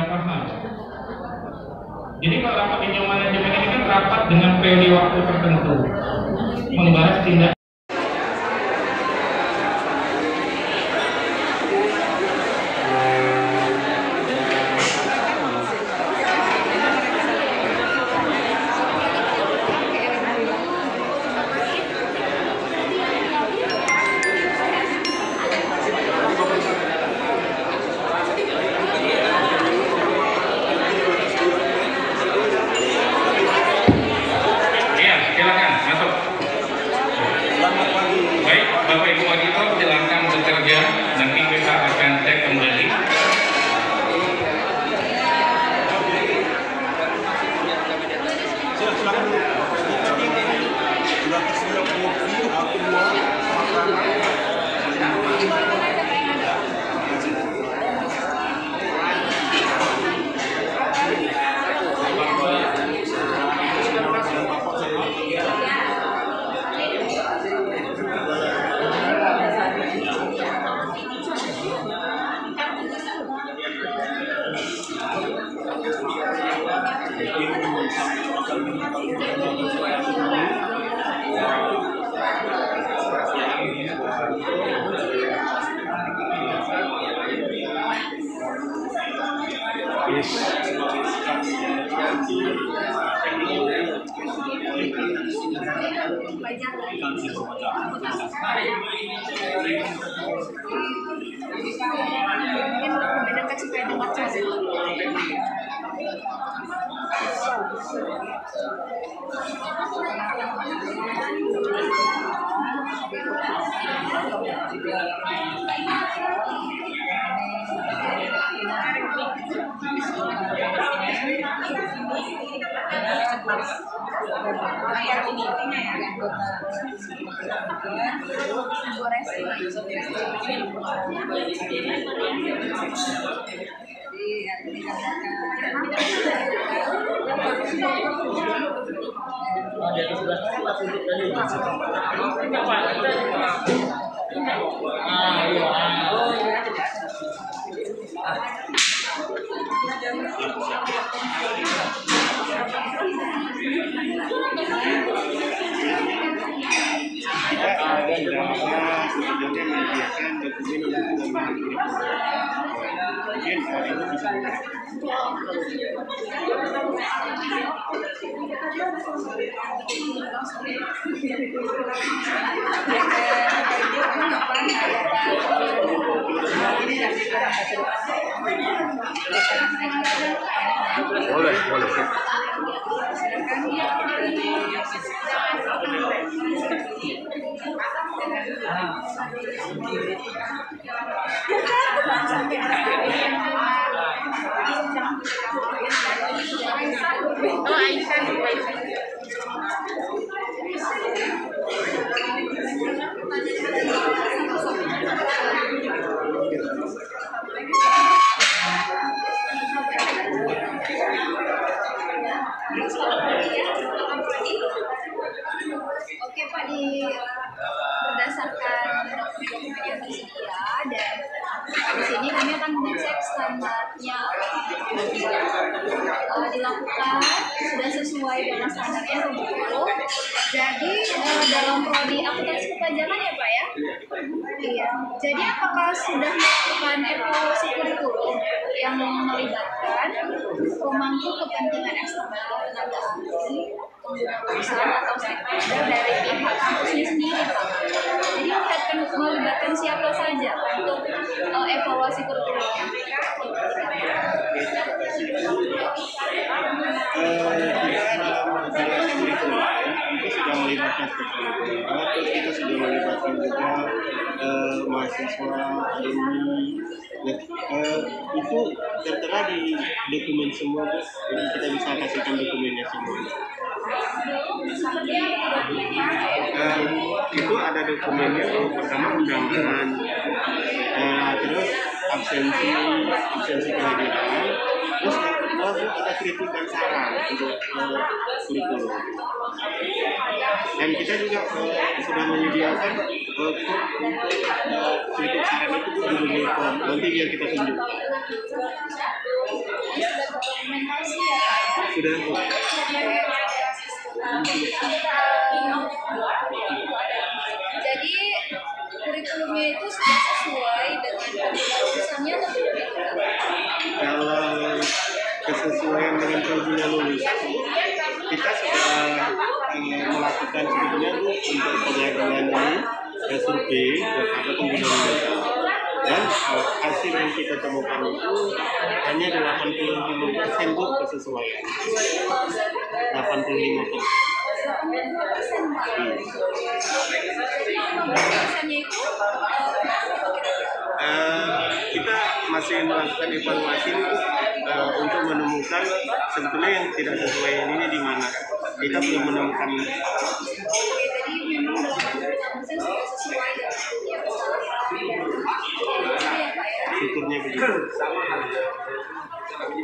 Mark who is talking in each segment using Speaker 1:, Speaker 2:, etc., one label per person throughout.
Speaker 1: beberapa hal. Jadi kalau rapat tinjau manajemen ini kan rapat dengan periode waktu tertentu, membahas tindak.
Speaker 2: Oke Pak, berdasarkan dokumen yang tersedia dan di sini kami akan mengecek standarnya dilakukan sudah sesuai dengan standarnya atau belum. Jadi dalam prodi akuntansi perpajakan ya Pak ya? Iya. Jadi apakah sudah melakukan evaluasi kurikulum yang melibatkan pemangku kepentingan eksternal tenaga ahli, pengguna perusahaan atau stakeholder dari pihak kampusnya sendiri Pak? Jadi melibatkan siapa saja untuk evaluasi kurikulumnya?
Speaker 3: Sudah melibatkan stakeholder, terus kita sudah melibatkan juga mahasiswa, alumni. Itu tertera di dokumen semua, Bu. Jadi kita bisa kasihkan dokumennya semua. Itu ada dokumennya, pertama undangan, terus absensi kehadiran, terus ada kritik dan saran untuk kurikulum. Dan kita juga sudah menyediakan untuk kritik saran itu di Google Form. Nanti biar kita tunjuk.
Speaker 2: sudah terdokumentasi ya Pak ya.
Speaker 3: Sudah.
Speaker 2: Jadi kurikulumnya itu sudah sesuai dengan lulusannya atau tidak?
Speaker 3: Kalau kesesuaian dengan program lulusan, kita sudah melakukan sebetulnya Bu untuk pengaduan ini survei kepada pengguna data, dan hasil yang kita temukan itu hanya 85% Bu kesesuaian. 85%. Kita masih melakukan evaluasi untuk menemukan sebetulnya yang tidak sesuai ini di mana. Kita belum menemukan.
Speaker 2: Jadi memang 85% sudah sesuai dengan ya Pak ya.
Speaker 3: Syukurnya begitu.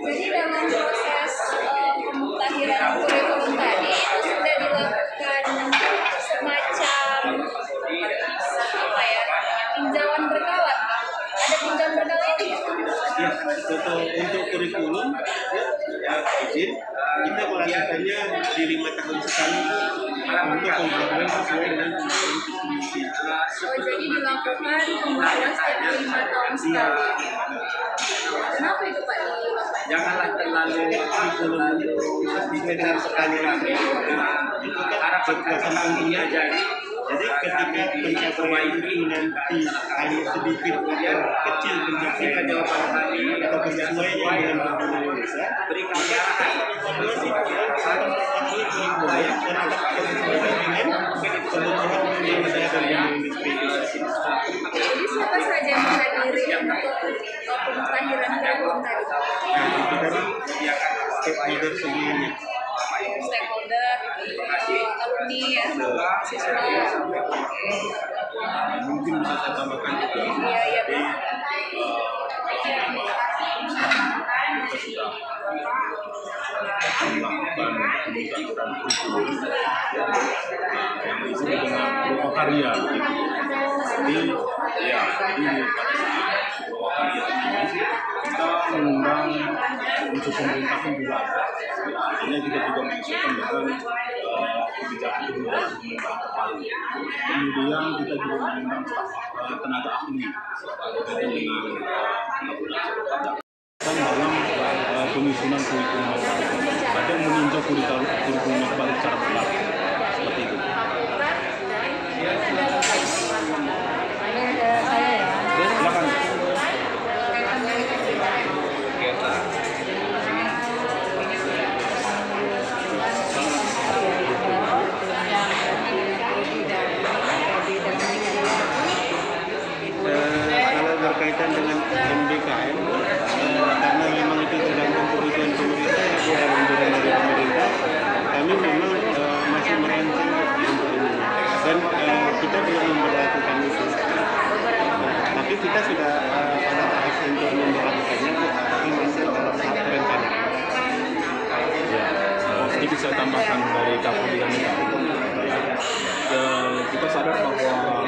Speaker 2: Jadi dalam proses pemutahiran kurikulum tadi itu sudah dilakukan semacam apa ya, tinjauan berkala. Ada tinjauan berkala ini ya?
Speaker 3: Ya, untuk kurikulum izin kita melakukannya di 5 tahun sekali untuk pembelajaran sesuai dengan visi.
Speaker 2: Oh, jadi dilakukan pembahasan setiap 5 tahun sekali. Kenapa itu Pak?
Speaker 3: Janganlah terlalu kurikulum sesuai dengan sekali lagi. Itu kan kepuasan pentingnya jadi. Jadi ketika pencapaian itu nanti hanya sedikit kecil pencapaian atau sesuai dengan program Indonesia, berikan evaluasi
Speaker 2: Jadi siapa saja yang menghadiri untuk pemutahiran kurikulum tadi?
Speaker 3: itu tadi stakeholder semuanya.
Speaker 2: Stakeholder, alumni ya, siswa.
Speaker 3: Mungkin bisa saya tambahkan juga.
Speaker 2: Iya, iya.
Speaker 3: Kita sudah melakukan pemutahiran kurikulum yang disebut dengan berupa karya. Jadi pada saat berupa karya ini kita mengundang untuk pemerintah pun juga ada. Artinya kita juga menyesuaikan dengan kebijakan pemerintah kepala. Kemudian kita juga mengundang staf tenaga ahli berkaitan dengan dalam penyusunan kurikulum yang baru. Ada yang meninjau kurikulum yang baru secara berkala seperti itu. Silakan. Kalau berkaitan dengan MBKM, karena memang itu tergantung kebutuhan pemerintah, bukan anjuran dari pemerintah, kami memang masih merancang untuk ini, dan kita belum memperlakukan itu. Tapi kita sudah pada tahap untuk memperlakukannya, tapi masih dalam tahap perencanaan.
Speaker 4: Ya, sedikit saya tambahkan dari Kapolri dan kita sadar bahwa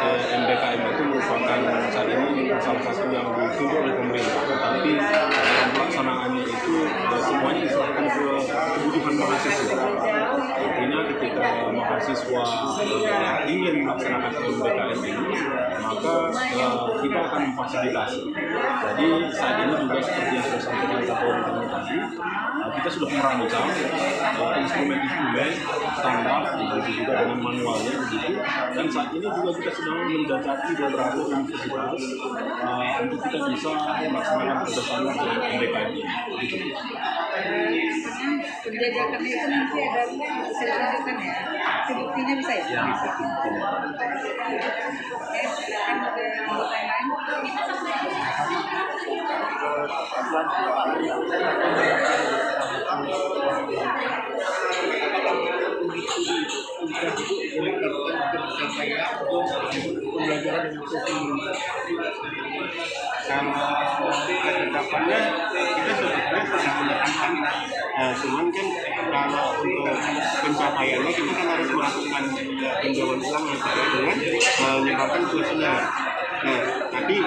Speaker 4: MBKM itu merupakan saat ini salah satu yang ditunjuk oleh pemerintah, tapi dalam pelaksanaannya itu semuanya diserahkan ke kebutuhan mahasiswa. Artinya ketika mahasiswa ingin melaksanakan MBKM ini, maka kita akan memfasilitasi. Jadi saat ini juga seperti yang sudah sampaikan Kapolri tadi, kita sudah merancang instrumen-instrumen standar, begitu juga dengan manualnya begitu. Dan saat ini juga kita sedang mendekati beberapa universitas untuk kita bisa melaksanakan kerjasama dengan MBKM ini. Begitu.
Speaker 5: Penjajakan itu nanti ada bisa ditunjukkan ya, buktinya bisa ya?
Speaker 4: Ya, bisa.
Speaker 5: Oke, silakan ada anggota yang lain.
Speaker 3: Pembelajaran dengan ketetapannya kita sebetulnya sangat menekankan. Cuman kan kalau untuk pencapaiannya kita kan harus melakukan penjauhan ulang yang terkait dengan menyebabkan suasana. Nah, tapi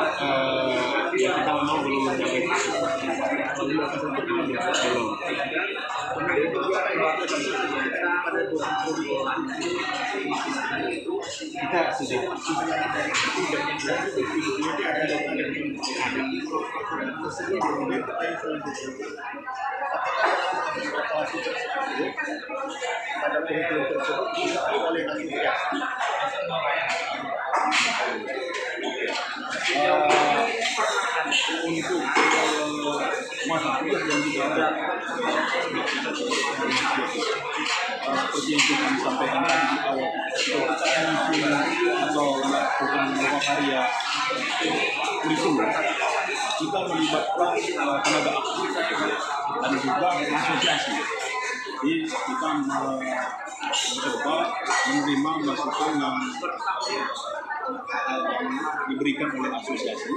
Speaker 3: ya kita memang belum mencapai belum. Kita sudah pada kurikulum tersebut diikuti oleh asosiasi. Untuk masa kuliah yang tidak ada seperti yang kita sampaikan tadi di awal, atau melakukan beberapa karya kurikulum, kita melibatkan tenaga ahli dan juga asosiasi. Jadi kita mencoba menerima masukan yang diberikan oleh asosiasi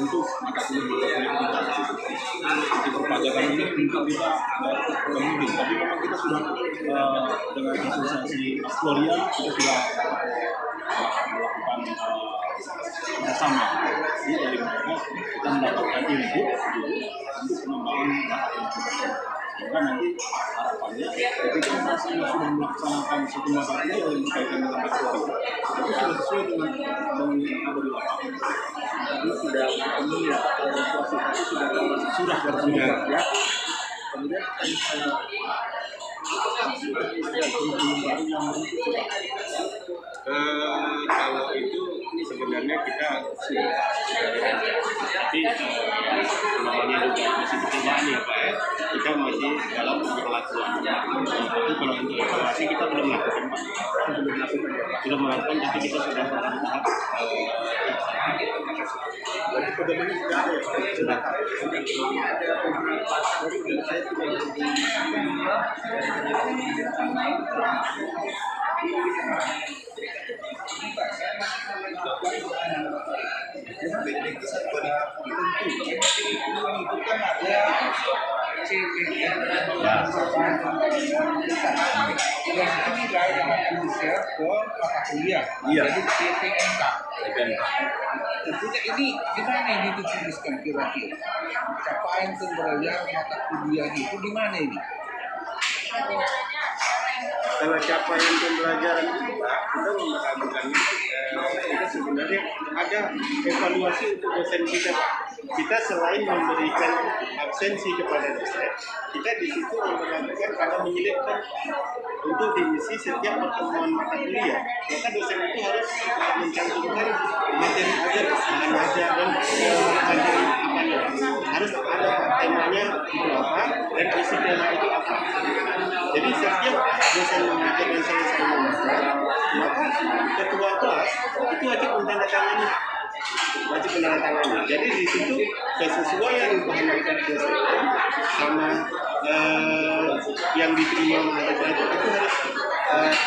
Speaker 3: untuk mata kuliah kita. Di perpajakan ini tentu kita mungkin, tapi memang kita sudah dengan asosiasi Astoria kita sudah melakukan bersama. Jadi dari mereka kita mendapatkan input untuk pengembangan maka nanti harapannya ketika masih sudah melaksanakan satu mata kuliah yang berkaitan dengan Astoria itu sudah sesuai dengan yang ada di lapangan. Itu sudah penuh sudah ya. Kemudian kalau itu sebenarnya kita sudah tapi namanya juga masih percobaan ya Pak ya, kita masih dalam pemberlakuan. Tapi kalau untuk evaluasi kita belum melakukan Pak, belum melakukan tapi kita sudah dalam tahap berarti pedomannya sudah ada ya, sudah.
Speaker 5: Iya. Jadi CPNK. Tentunya ini gimana ini dituliskan kira-kira? Capaian pembelajaran mata kuliah itu di mana ini?
Speaker 3: Kalau capaian pembelajaran kita memperhatikannya kita sebenarnya ada evaluasi untuk dosen kita. Kita selain memberikan absensi kepada dosen, kita di situ memperhatikan ada menyelipkan untuk diisi setiap pertemuan mata kuliah. Maka dosen itu harus mencantumkan materi ajar, bahan ajar dan materi apanya. Harus ada temanya itu apa dan isi tema itu apa. Jadi setiap dosen mengajar dan saya mengajar, maka ketua kelas itu wajib menandatangani. Jadi di situ kesesuaian bahan ajar dosen sama yang diterima mahasiswa itu harus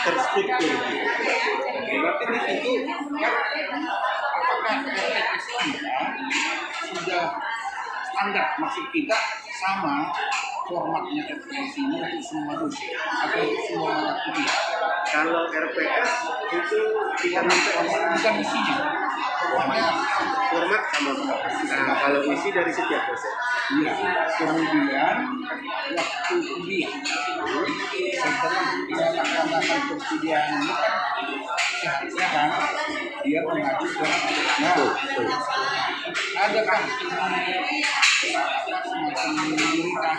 Speaker 3: terstruktur.
Speaker 5: Berarti di situ kan apakah RTS kita sudah standar, maksud kita sama formatnya RPS ini untuk semua dosen atau semua kuliah?
Speaker 3: Kalau RPS itu kita minta
Speaker 5: bukan isinya,
Speaker 3: format sama. Nah, kalau isi dari setiap dosen.
Speaker 5: Iya. Kemudian waktu kuliah setelah dia melaksanakan perkuliahan ini kan seharusnya kan dia mengacu ke adakah semacam memberikan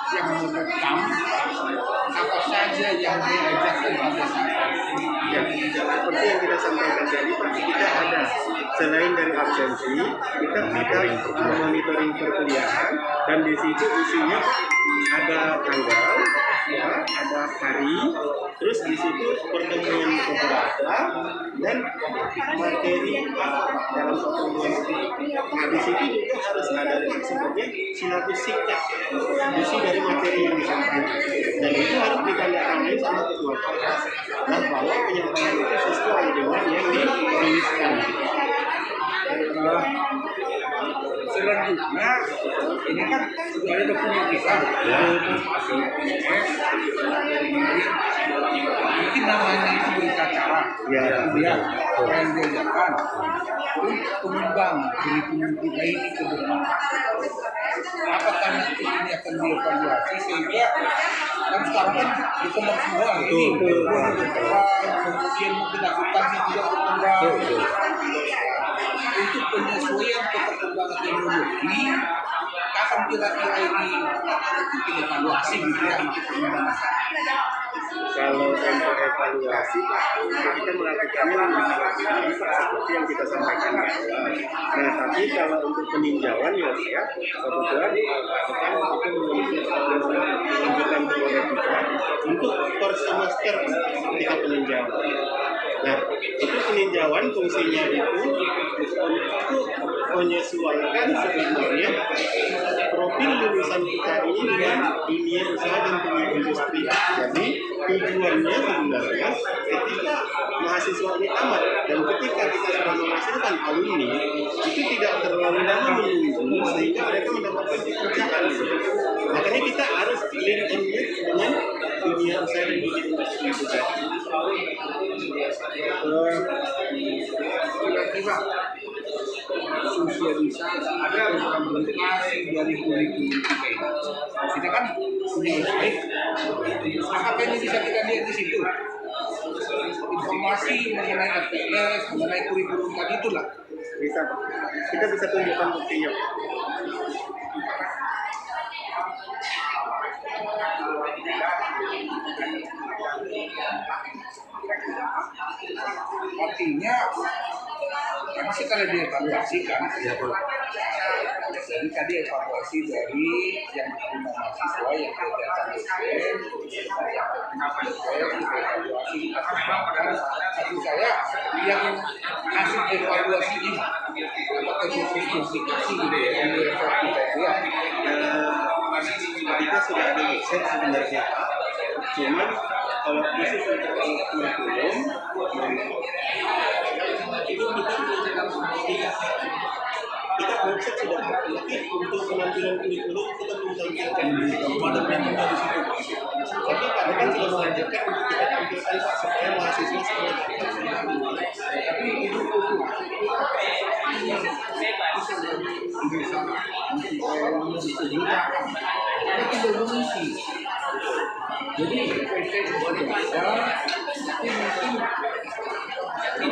Speaker 5: yang merekam apa saja yang diajarkan pada saya.
Speaker 3: Ya, seperti yang kita sampaikan tadi Pak, kita ada selain dari absensi, kita ada monitoring perkuliahan dan di situ isinya ada tanggal, ya, ada hari, terus di situ pertemuan beberapa dan materi dalam pertemuan itu. Nah di situ juga harus ada sebutnya sinopsis singkat isi dari materi yang disampaikan dan itu harus ditandatangani sama ketua kelas dan bahwa penyampaian itu sesuai dengan yang dituliskan.
Speaker 5: Sering selanjutnya ini kan sudah ada dokumen kita mungkin namanya itu berita acara kemudian yang diajarkan untuk mengembang kurikulum kita ini ke depan. Apakah nanti ini akan dievaluasi sehingga kan sekarang kan berkembang semua ini kemudian mungkin akuntansi juga berkembang untuk penyesuaian ke perkembangan teknologi. Kapan kira-kira ini kita evaluasi gitu ya untuk pengembangan?
Speaker 3: Kalau untuk evaluasi Pak, kita melakukannya seperti yang kita sampaikan. Nah, tapi kalau untuk peninjauan ya kebetulan kita memiliki tuntutan kepada kita untuk per semester kita peninjauan. Nah, itu peninjauan fungsinya itu untuk menyesuaikan sebenarnya profil lulusan kita ini dengan dunia usaha dan dunia industri. Jadi tujuannya sebenarnya ketika mahasiswa ini tamat dan ketika kita sudah menghasilkan alumni itu tidak terlalu lama menunggu sehingga mereka mendapatkan pekerjaan. Makanya kita harus link and match dengan dunia usaha dan dunia industri itu tadi.
Speaker 5: Kira-kira sosialisasi ada implementasi dari kurikulum kita ini. Kita kan punya website. Apakah ini bisa kita lihat di situ? Informasi mengenai FPS, mengenai kurikulum tadi itulah.
Speaker 3: Bisa, kita bisa tunjukkan buktinya.
Speaker 5: Artinya masih kalau dievaluasi kan jadi tadi evaluasi dari yang punya mahasiswa yang kegiatan dosen evaluasi kita kembangkan. Tapi saya yang hasil evaluasi ini apakah justifikasi gitu ya yang kita lihat
Speaker 3: kita sudah ada website sebenarnya, cuman kalau khusus untuk kurikulum itu kita website sudah ada, tapi untuk penampilan kurikulum kita belum tampilkan pada penampilan di situ. Tapi kami kan sudah mengajarkan untuk kita tampilkan supaya mahasiswa semua.
Speaker 5: tapi itu itu mengisi. Jadi website bisa dibaca, tapi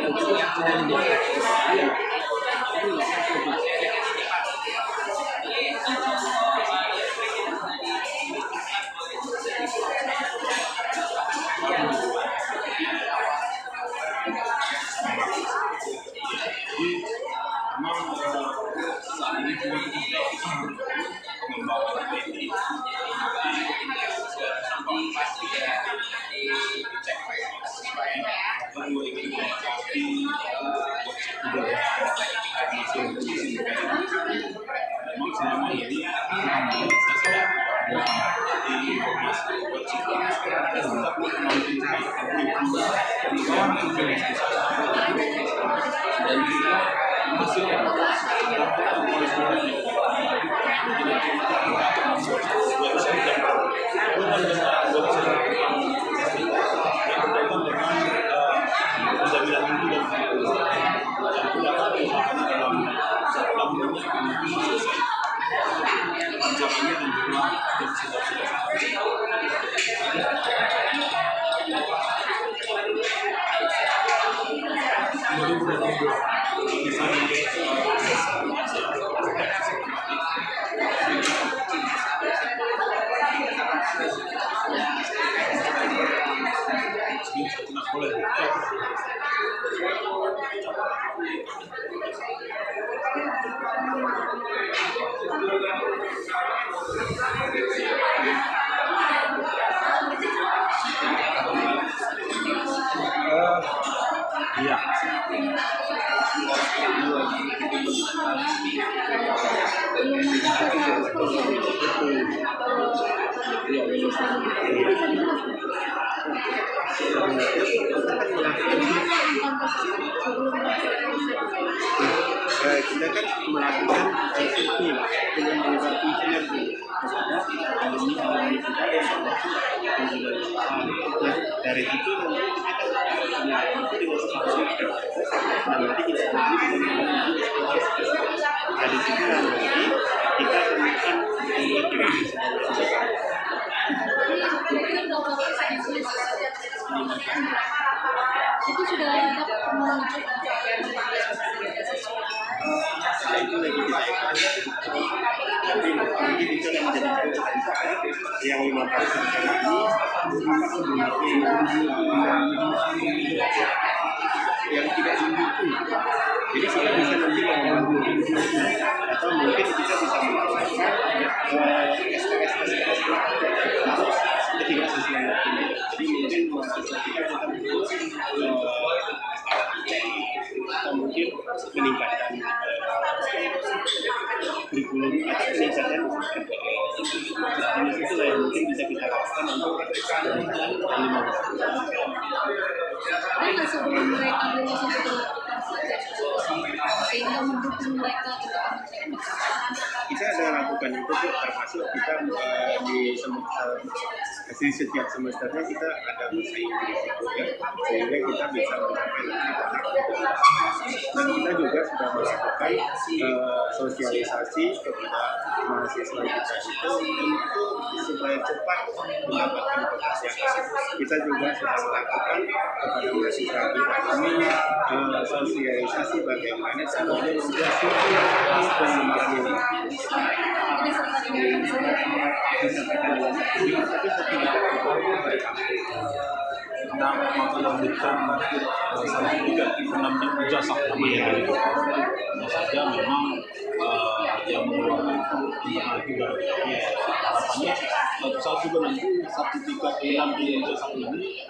Speaker 5: mungkin itu
Speaker 4: Iya.
Speaker 2: lulusan itu bisa dijelaskan?
Speaker 3: Kita kan melakukan ini dengan melibatkan sinergi kepada alumni kita yang termasuk penjualan. Nah, dari itu nanti kita melakukan dengan sponsor. Nah, nanti kita bagi dengan dari situ nanti kita temukan
Speaker 2: itu sudah lengkap menuju
Speaker 3: itu lagi dinaikkan, tapi nanti itu akan menjadi yang 5 tahun yang tidak mendukung. Jadi kita bisa nanti membantu atau mungkin kita bisa melakukan SKS ketika sesuai waktu. Jadi mungkin mahasiswa kita mungkin meningkatkan kurikulum atau peningkatan jenis itu yang mungkin bisa kita lakukan untuk
Speaker 2: sebelum mereka lulus itu sehingga mendukung mereka
Speaker 3: kita ada lakukan itu termasuk kita di semester di setiap semesternya kita ada masa Inggris juga sehingga kita bisa mencapai dan kita juga sudah melakukan sosialisasi kepada mahasiswa kita itu untuk supaya cepat mendapatkan pekerjaan. Kita juga sudah melakukan kepada mahasiswa kita ini sosialisasi bagaimana caranya
Speaker 4: Nah, maka lanjutkan salah tiga penampilan ijazah namanya itu. Hanya saja memang yang mengeluarkan internal juga. Harapannya suatu saat juga nanti sertifikat penampilan ijazah ini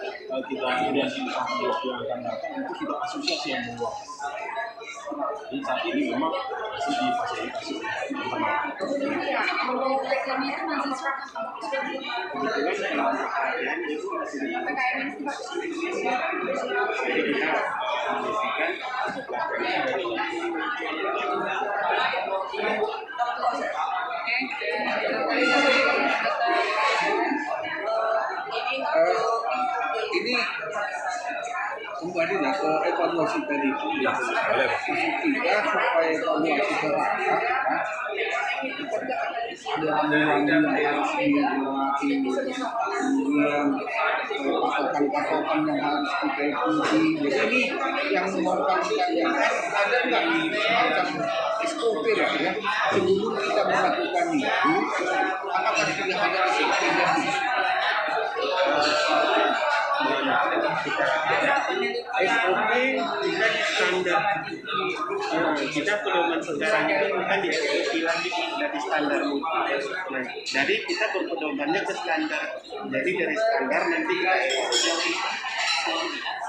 Speaker 4: kita kemudian di waktu yang akan datang itu kita asosiasi yang mengeluarkan. Jadi saat ini memang masih difasilitasi internal.
Speaker 5: Ini kembali ke evaluasi tadi itu ya, kita supaya evaluasi terangkat ada yang harus dilewati, kemudian patokan-patokan yang harus kita ikuti. Jadi ini yang memerlukan kalian ada nggak semacam SOP lah ya sebelum kita melakukan itu, apakah tidak ada SOP
Speaker 3: SOP kita standar. Kita pedoman sekarang itu bukan di SOP lagi, dari standar. Nah, jadi kita berpedomannya ke standar. Jadi dari standar nanti kita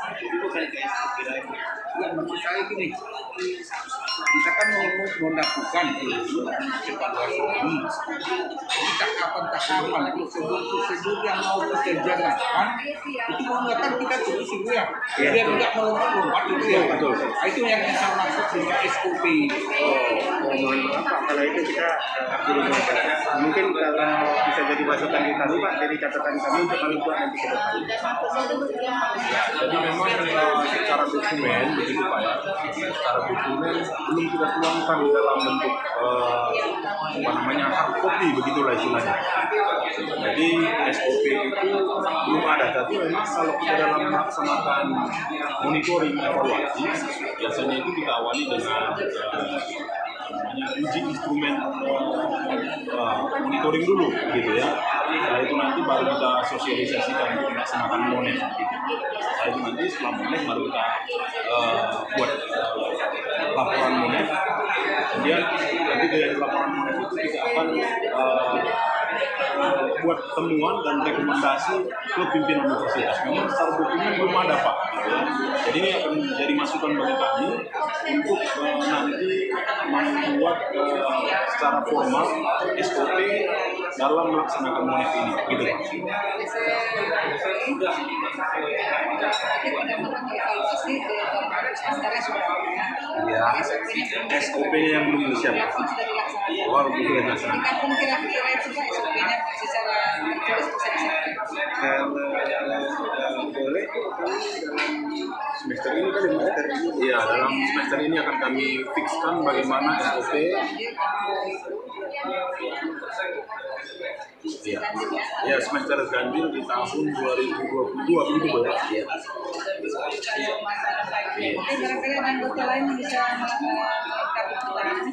Speaker 3: jadi bukan ke SOP lagi.
Speaker 5: Ya, maksud saya gini, kita kan mau melakukan evaluasi ini. Kita kapan prosedur yang mau kita jalankan itu mengingatkan kita terus ya. Biar tidak melompat-lompat itu ya.
Speaker 3: Betul.
Speaker 5: Itu yang saya maksud dengan SOP.
Speaker 3: Mohon maaf Pak, kalau itu kita belum membaca. Mungkin kalau bisa jadi masukan di kami Pak, jadi catatan kami untuk kami buat nanti ke depan.
Speaker 4: Jadi memang secara dokumen begitu Pak ya, secara dokumen belum kita tuangkan di dalam bentuk hard copy begitulah istilahnya. Jadi SOP itu belum ada, tapi memang kalau kita dalam melaksanakan monitoring evaluasi biasanya itu kita awali dengan uji instrumen monitoring dulu gitu ya. Setelah itu nanti baru kita sosialisasikan untuk melaksanakan monet gitu. Setelah itu nanti setelah monet baru kita buat laporan monet. Kemudian nanti dari laporan monet itu kita akan buat temuan dan rekomendasi ke pimpinan universitas. Memang secara dokumen belum ada Pak. Gitu ya. Jadi ini akan jadi masukan bagi kami untuk nanti membuat secara formal SOP dalam melaksanakan MONEF ini, gitu Pak. Ya, SOP-nya yang belum disiapkan. Baru belum dilaksanakan.
Speaker 6: Kapan kira-kira juga SOP-nya secara tertulis bisa disampaikan?
Speaker 3: Boleh semester ini kan
Speaker 4: Iya, dalam semester ini akan kami fixkan bagaimana SOP. Iya, ya semester ganjil di tahun 2022 begitu Pak. Iya.
Speaker 6: Oke, kira-kira anggota lain bisa melengkapi pertanyaan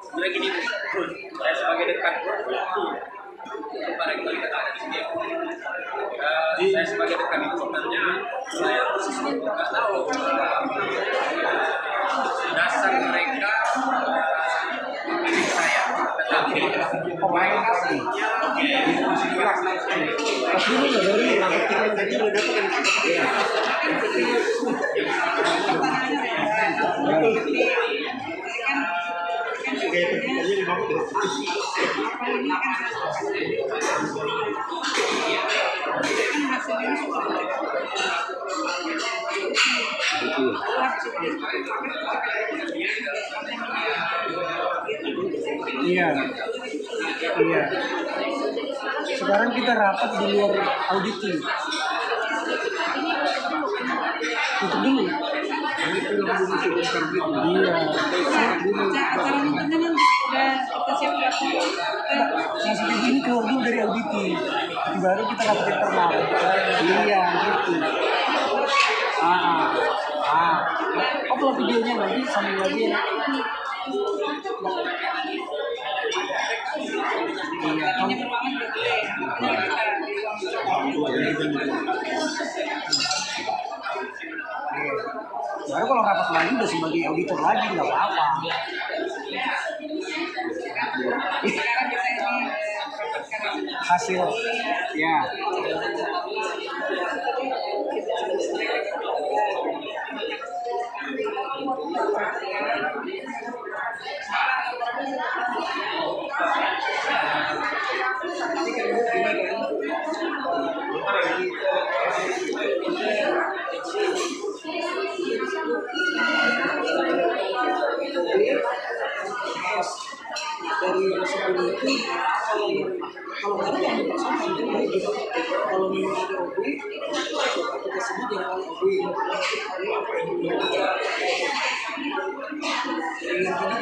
Speaker 7: Sebenarnya gini, saya sebagai dekan para kita ada di sini. Saya sebagai dekan itu sebenarnya saya nggak tahu dasar mereka memilih saya, tetapi pemain asli.
Speaker 8: Iya. Sekarang kita rapat di luar audit ini. Tutup dulu. Iya.
Speaker 6: Acara nontonnya udah kita siapkan.
Speaker 8: CCTV ini keluar dulu dari audit baru kita rapat internal. Iya, gitu. Upload videonya nanti sambil lagi ya. Iya, baru kalau rapat lagi udah sebagai auditor lagi nggak apa-apa. Hasil, ya. Dari sebelum itu kalau ada yang dipaksakan itu baik gitu. Kalau memang ada OB kita sebut dengan OB yang tadi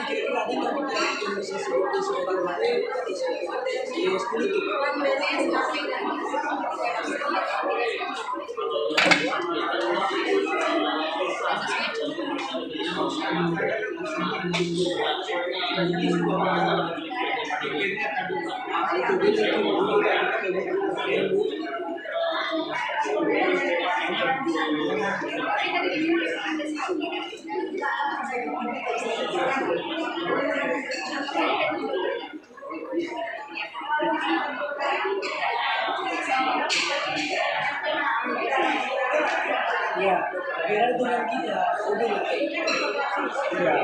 Speaker 8: kira-kira ada yang bisa seperti sebagai materi ya 10 itu ya, DPR dengan kita, udah. Iya.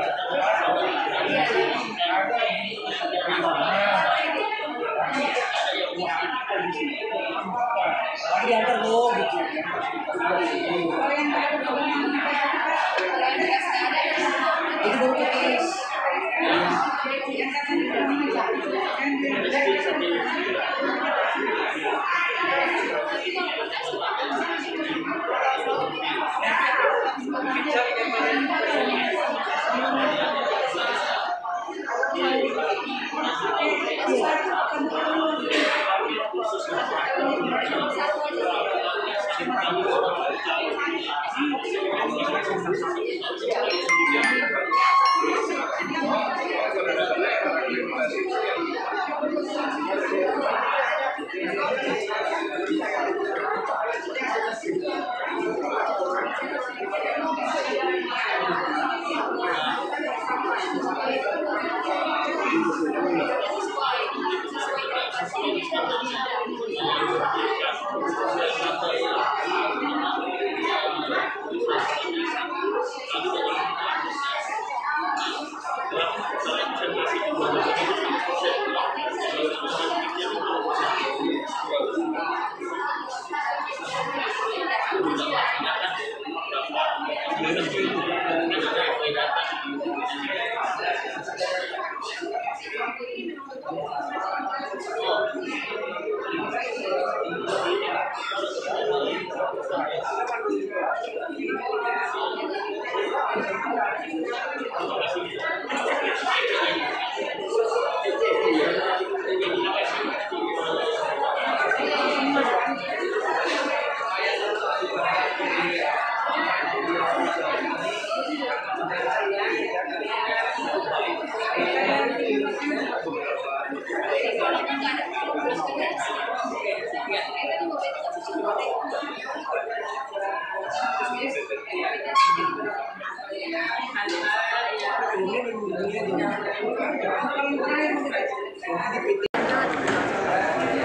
Speaker 8: Lagi diantar lo gitu. Itu baru ketis.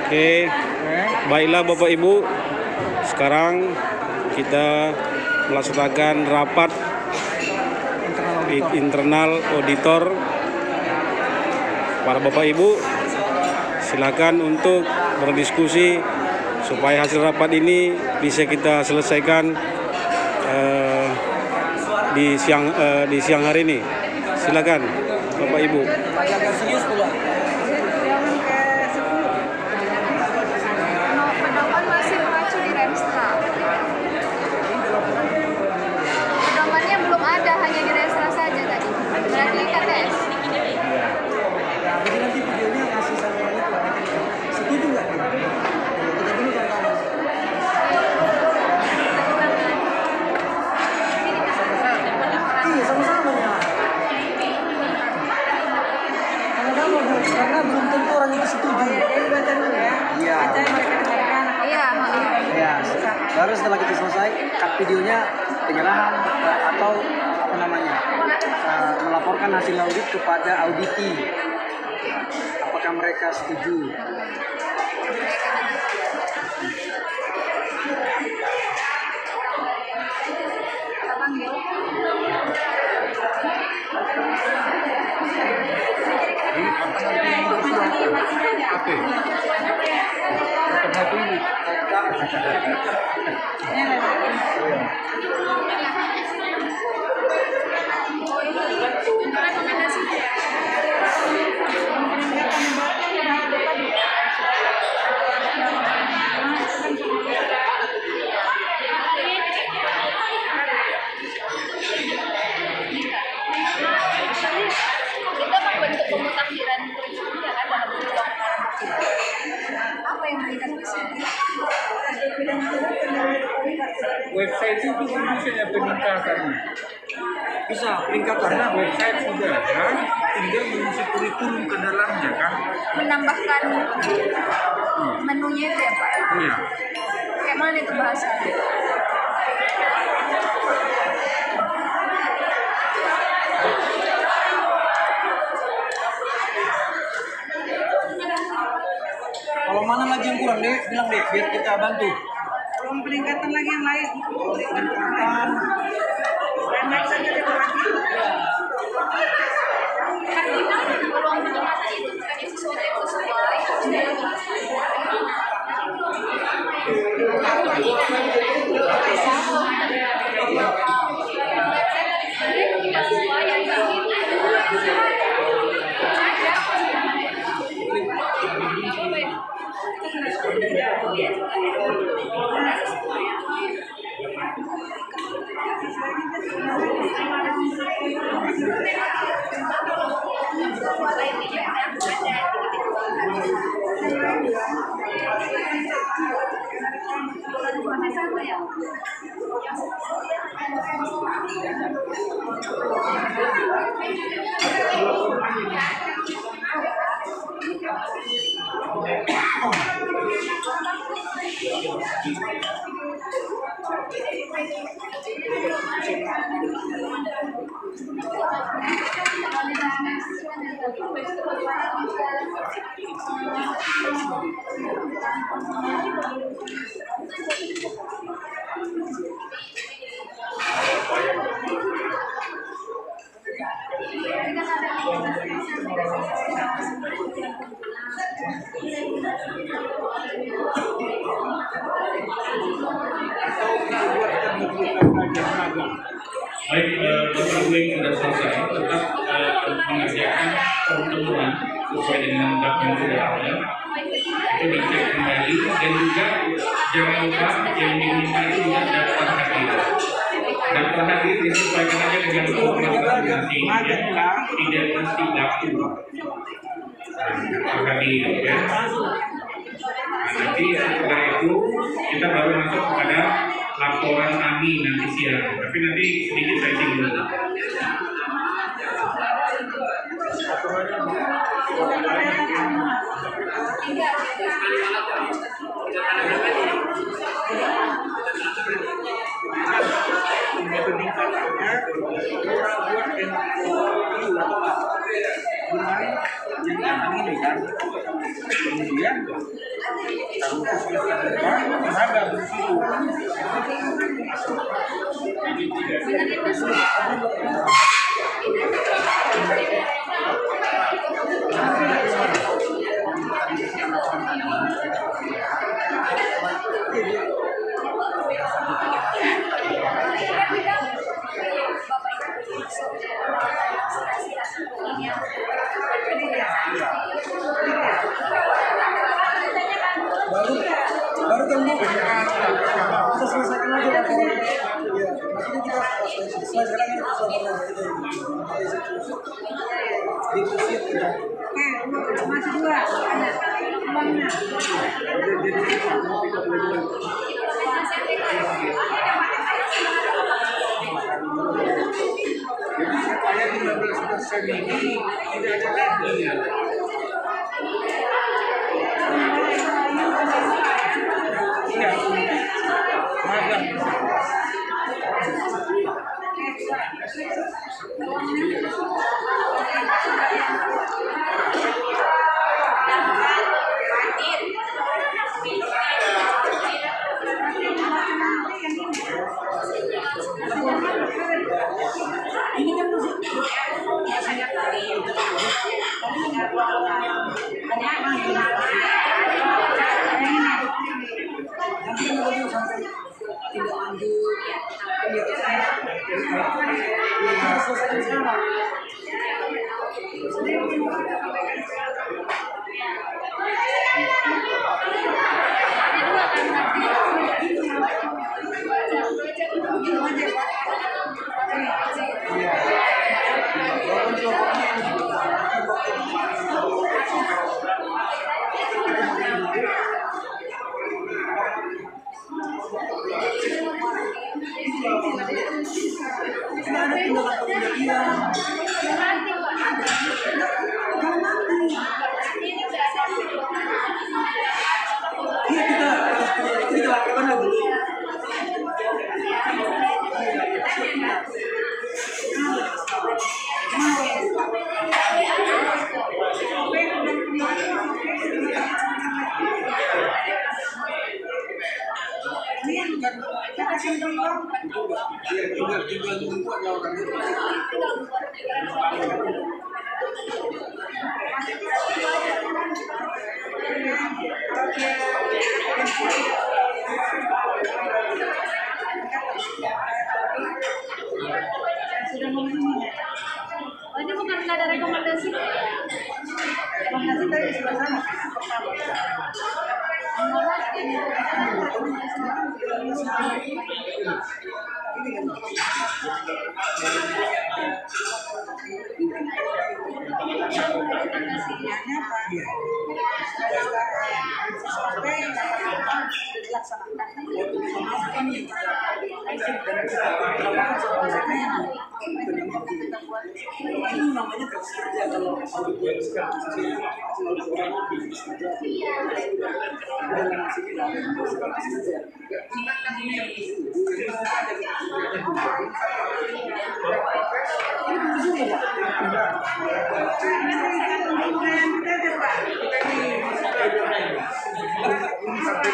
Speaker 9: Oke, baiklah Bapak Ibu, sekarang kita melaksanakan rapat internal auditor. Para Bapak Ibu, silakan untuk berdiskusi supaya hasil rapat ini bisa kita selesaikan di siang hari ini. Silakan Bapak Ibu.
Speaker 2: Pedoman masih mengacu di Remstra. Pedomannya belum ada, hanya di Remstra saja tadi. Berarti KTS.
Speaker 8: Jadi nanti videonya kasih sama yang itu. Setuju nggak? Kita dulu kan kamu. Iya sama-sama ya. Sama-sama Bu, karena belum tentu orang itu setuju. Jadi baca dulu ya. Iya. Baca yang mereka dengarkan.
Speaker 2: Iya.
Speaker 8: Iya. Baru setelah kita selesai, cut videonya penyerahan atau apa namanya melaporkan hasil audit kepada auditi. Apakah mereka setuju?
Speaker 2: Kita membentuk pemutakhiran perizinan kan dalam bentuk laporan bukti. Apa yang meningkat di sini?
Speaker 5: Website itu bisa ya peningkatan.
Speaker 8: Bisa peningkatan.
Speaker 5: Karena website sudah ada, tinggal mengisi kurikulum ke dalamnya kan.
Speaker 2: Menambahkan menunya itu ya Pak?
Speaker 5: Iya.
Speaker 2: Kayak mana itu bahasanya?
Speaker 8: Kalau mana lagi yang kurang deh, bilang deh biar kita bantu.
Speaker 6: peluang peningkatan lagi yang lain. Peningkatan. Naik saja dia lagi.
Speaker 2: Kan kita peluang peningkatan itu bukannya sesuatu yang sesuai, harus
Speaker 1: Baik, pertemuan yang sudah selesai tetap mengerjakan pertemuan sesuai dengan draft yang sudah ada. Itu dicek kembali dan juga jangan lupa yang diminta itu juga daftar hadir. Daftar hadir disesuaikan aja dengan format masing-masing ya, tidak mesti daftar. Daftar hadir ya. Nanti setelah itu kita baru masuk kepada laporan kami nanti siang. Tapi nanti sedikit saya singgung dulu.
Speaker 5: Kemudian tenaga bersih.
Speaker 8: baru tunggu kita selesaikan aja laporan. Iya, maksudnya kita selesai sekarang ini laporan itu sih kita.
Speaker 6: Masih dua ada uangnya.
Speaker 5: Jadi supaya 15% ini tidak ada lagi. Iya, magang.
Speaker 6: Ini kan musik. masing doang.
Speaker 5: Tinggal nunggu aja orang itu.
Speaker 6: Sudah ngomongin.
Speaker 2: Oh, ini bukan nggak ada rekomendasi.
Speaker 6: Rekomendasi tadi di sebelah sana.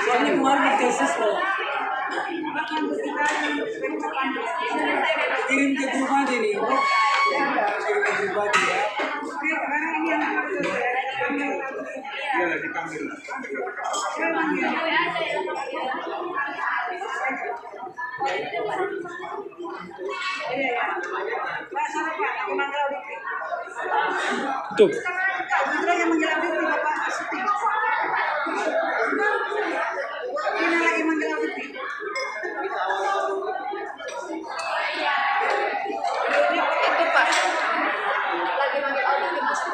Speaker 8: Soalnya kemarin tesis loh. Kirim ke grup aja nih. Kirim ke grup aja ya.
Speaker 5: Iya lagi panggil.
Speaker 9: Tutup.
Speaker 2: Itu Pak. Lagi manggil audit masuk.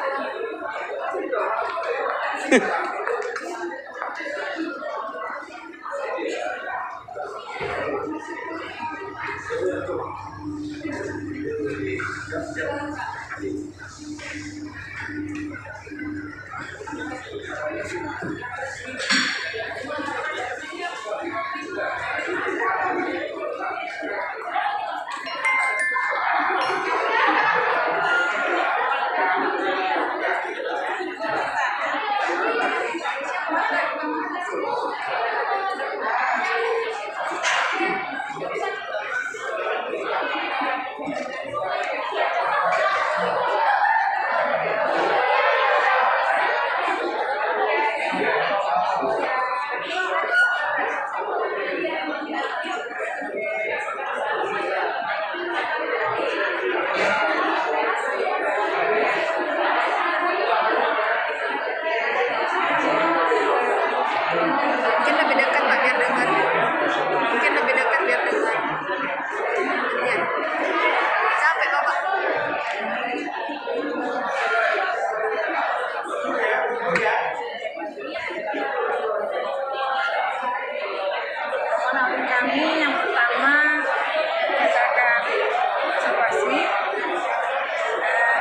Speaker 2: Mungkin lebih dekat Pak biar dengar. Mungkin lebih dekat biar dengar. Iya. Capek Bapak.
Speaker 6: Pengalaman kami yang pertama misalkan observasi,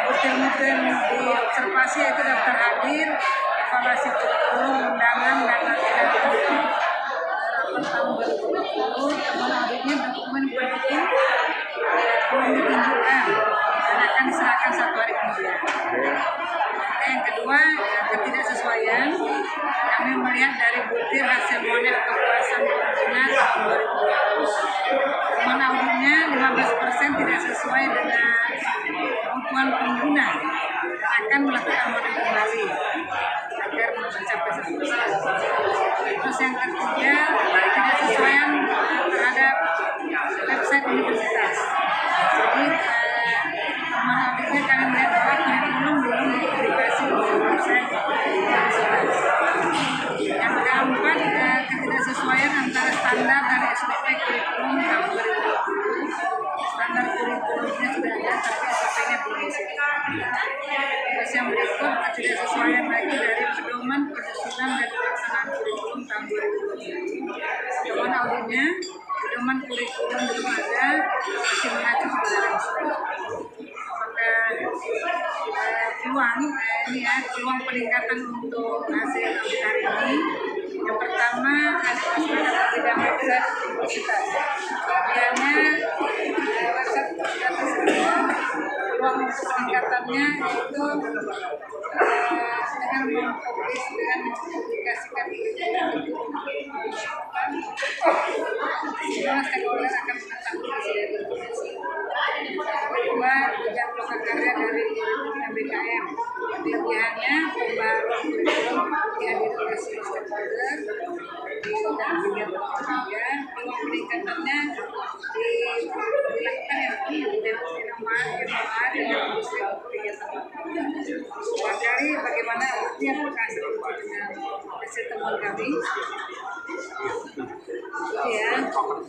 Speaker 6: rutin-rutin di observasi itu daftar hadir, evaluasi kurikulum, undangan dan latihan rapat tahun 2020, temuan auditnya dokumen pendukung belum ditunjukkan dan akan diserahkan 1 hari kemudian. Yang kedua, ketidaksesuaian. Kami melihat dari butir hasil model kepuasan pengguna tahun 2020. Temuan auditnya 15% tidak sesuai dengan kebutuhan pengguna dan akan melakukan model kembali agar mencapai 100%. Terus yang ketiga, ketidaksesuaian terhadap website universitas. Jadi temuan auditnya kami melihat bahwa kurikulum belum dipublikasi di website universitas. Yang keempat, ketidaksesuaian antara standar dan SOP kurikulum tahun 2020. Standar kurikulumnya sudah ada, tapi SOP-nya belum disediakan. Terus yang berikut, ketidaksesuaian lagi dari pedoman penyusunan dan pelaksanaan kurikulum tahun 2020. Temuan auditnya, pedoman kurikulum belum ada, masih mengacu kepada SOP. Peluang ini ya, peluang peningkatan untuk hasil audit hari ini. Yang pertama ada waspada bidang website universitas. Kemudiannya website universitas tersebut peluang untuk peningkatannya yaitu dengan mempublikasikan kurikulum semua stakeholder akan mengetahui isi dari dokumentasi. Kedua, tidak melakukan karya dari MBKM. Kelebihannya pembaruan kurikulum dihadiri oleh seluruh stakeholder dan kegiatan olahraga. Kalau peningkatannya dilakukan dengan industri kegiatan. Pelajari bagaimana artinya apakah setuju dengan hasil temuan kami. Ya, kalau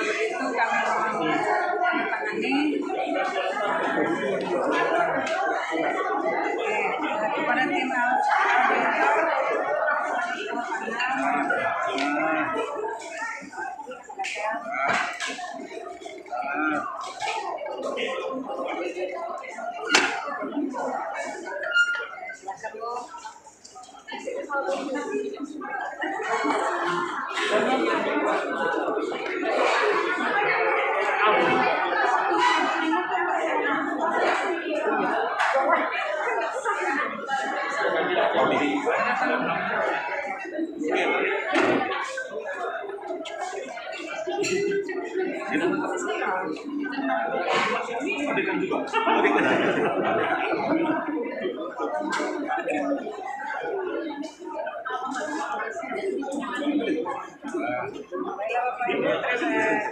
Speaker 6: begitu kami menandatangani kepada tim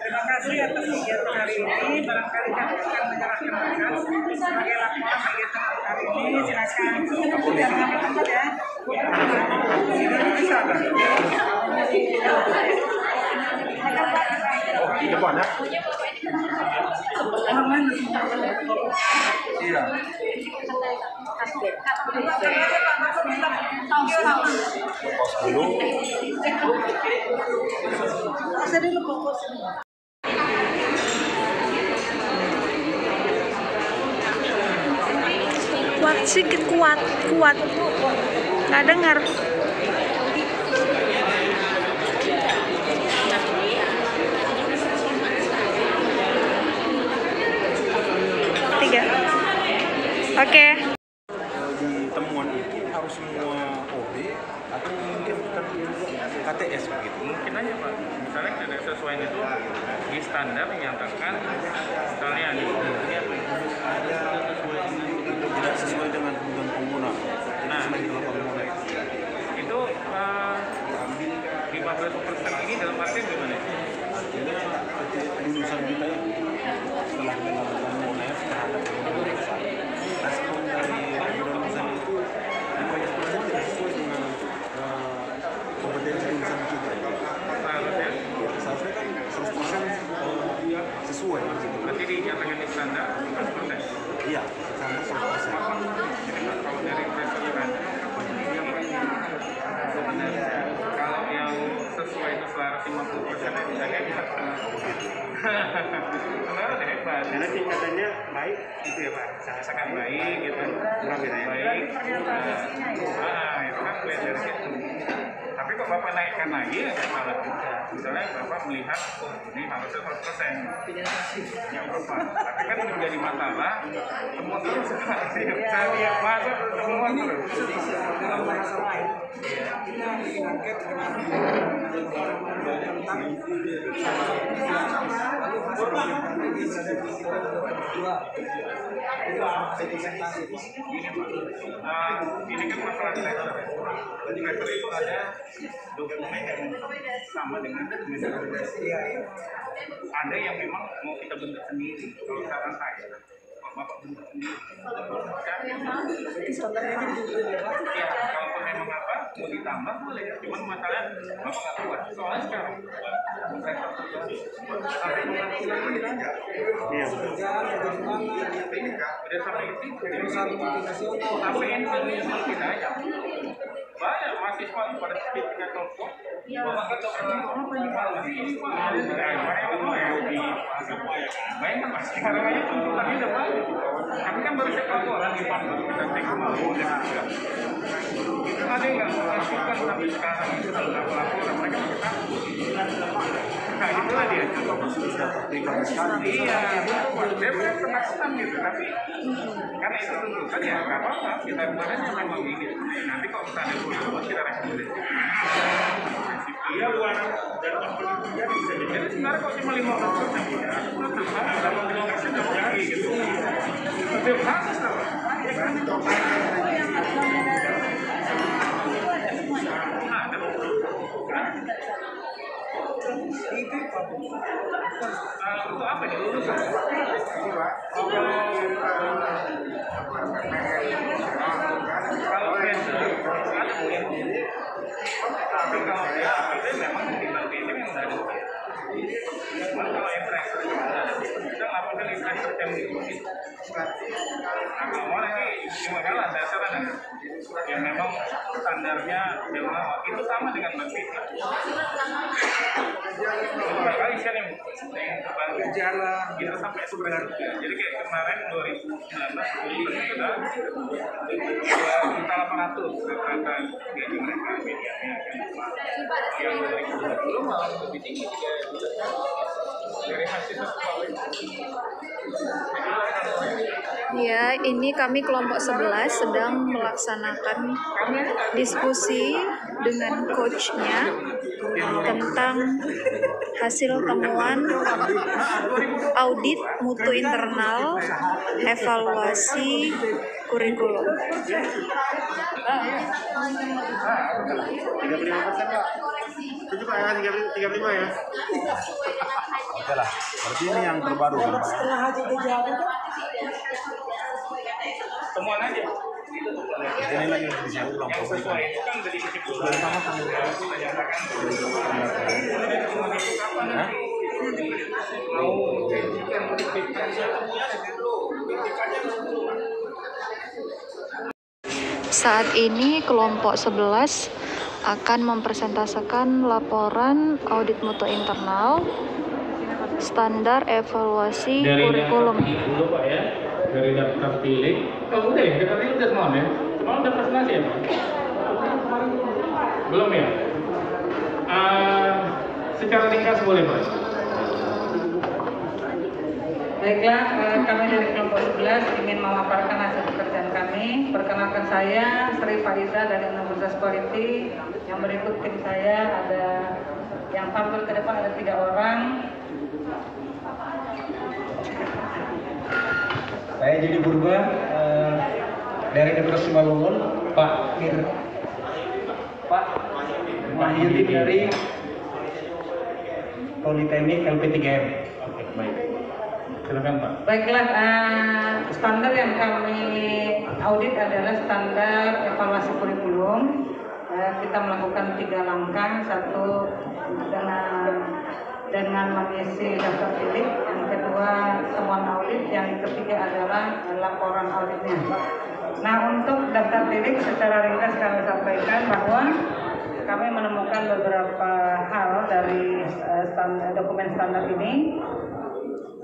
Speaker 6: terima kasih atas kegiatan hari ini. Barangkali kami akan menyerahkan berkas sebagai laporan kegiatan hari ini. Silakan jangan tempat ya.
Speaker 4: Di depan ya. Iya.
Speaker 10: Kuat sedikit, kuat nggak dengar. Oke.
Speaker 4: Di temuan itu harus semua OB atau mungkin KTS begitu?
Speaker 1: Mungkin aja Pak, misalnya tidak sesuai itu di standar menyatakan misalnya di
Speaker 4: tidak sesuai dengan kebutuhan pengguna.
Speaker 1: Nah,
Speaker 4: pengguna
Speaker 1: itu 15% ini dalam arti gimana?
Speaker 4: Artinya lulusan kita ya setelah melakukan UNEF terhadap respon dari lulusan itu 15% tidak sesuai dengan kompetensi lulusan kita. Seharusnya kan 100% sesuai.
Speaker 1: Berarti dinyatakan di standar 100%?
Speaker 4: Iya, standar 100%.
Speaker 1: Jadi kalau dari peraturan kalau yang sesuai itu selaras 50% bisa kayak gitu. Benar hebat.
Speaker 3: Karena tingkatannya baik itu ya Pak.
Speaker 1: Sangat baik gitu. Baik. Itu kan dari situ. Tapi kok Bapak naikkan lagi ya malah misalnya Bapak melihat ini harusnya 100% yang Bapak. Tapi kan menjadi masalah semua terus saya lihat masuk semua terus. Ini kan masalah tracker. Tracker itu ada dokumen yang sama dengan ada yang memang mau kita bentuk sendiri. Kalau saran saya, kalau Bapak bentuk sendiri, ya kalau memang apa mau ditambah boleh. Cuman masalah Bapak nggak tahu. Soalnya sekarang udah sampai itu sampai ini kita aja banyak mahasiswa pada ketika telepon bapak kita bayangkan mas sekarang aja tuntutannya udah banyak tapi kan baru sekali orang di pantai kita teknologi itu ada yang nggak melakukan sampai sekarang itu nggak melakukan mereka kita nah itulah dia iya dia benar ketakutan gitu tapi karena itu tuntutan ya nggak apa-apa kita sebenarnya memang ini nanti kalau misalnya kita rekomendasi iya luar dan Untuk apa ya? Lulusan. Kalau tapi kalau dia memang tinggal di sini yang ada. Cuman kalau impressor kita lakukan impressor yang diikuti. Nah, kalau lagi gimana saya saran ya memang standarnya memang itu sama dengan Bapita. Kali saya yang berjalan kita sampai sebenarnya. Jadi kayak kemarin 2019 kita 800 rata-rata gaji mereka medianya yang 2020 malah lebih tinggi dari hasil
Speaker 10: Ya, ini kami kelompok 11 sedang melaksanakan diskusi dengan coachnya tentang hasil temuan audit mutu internal evaluasi kurikulum.
Speaker 3: 35% Pak. Setuju Pak ya, 35 ya.
Speaker 4: Oke lah, berarti ini yang terbaru kan Pak?
Speaker 1: temuan aja.
Speaker 4: Ini lagi bisa ulang.
Speaker 1: Yang sesuai itu kan dari kesimpulan sama
Speaker 10: Saat ini kelompok 11 akan mempresentasikan laporan audit mutu internal standar evaluasi kurikulum.
Speaker 1: Dulu Pak ya, dari daftar pilih. Oh udah ya, daftar pilih udah semua ya? Semua udah presentasi ya Pak? Belum ya? Secara ringkas boleh Pak?
Speaker 6: Baiklah, kami dari kelompok 11 ingin memaparkan hasil pekerjaan kami. Perkenalkan saya Sri Fariza dari Universitas Quality. Yang berikut tim saya ada yang tampil ke depan ada 3 orang.
Speaker 8: Saya jadi Purba dari Universitas Simalungun, Pak Mahyudin dari Politeknik LP3M.
Speaker 1: Oke, baik. Silakan Pak.
Speaker 6: Baiklah, standar yang kami audit adalah standar evaluasi kurikulum. Kita melakukan 3 langkah, satu dengan mengisi daftar pilih, yang kedua temuan audit, yang ketiga adalah laporan auditnya. Nah, untuk daftar pilih secara ringkas kami sampaikan bahwa kami menemukan beberapa hal dari dokumen standar ini.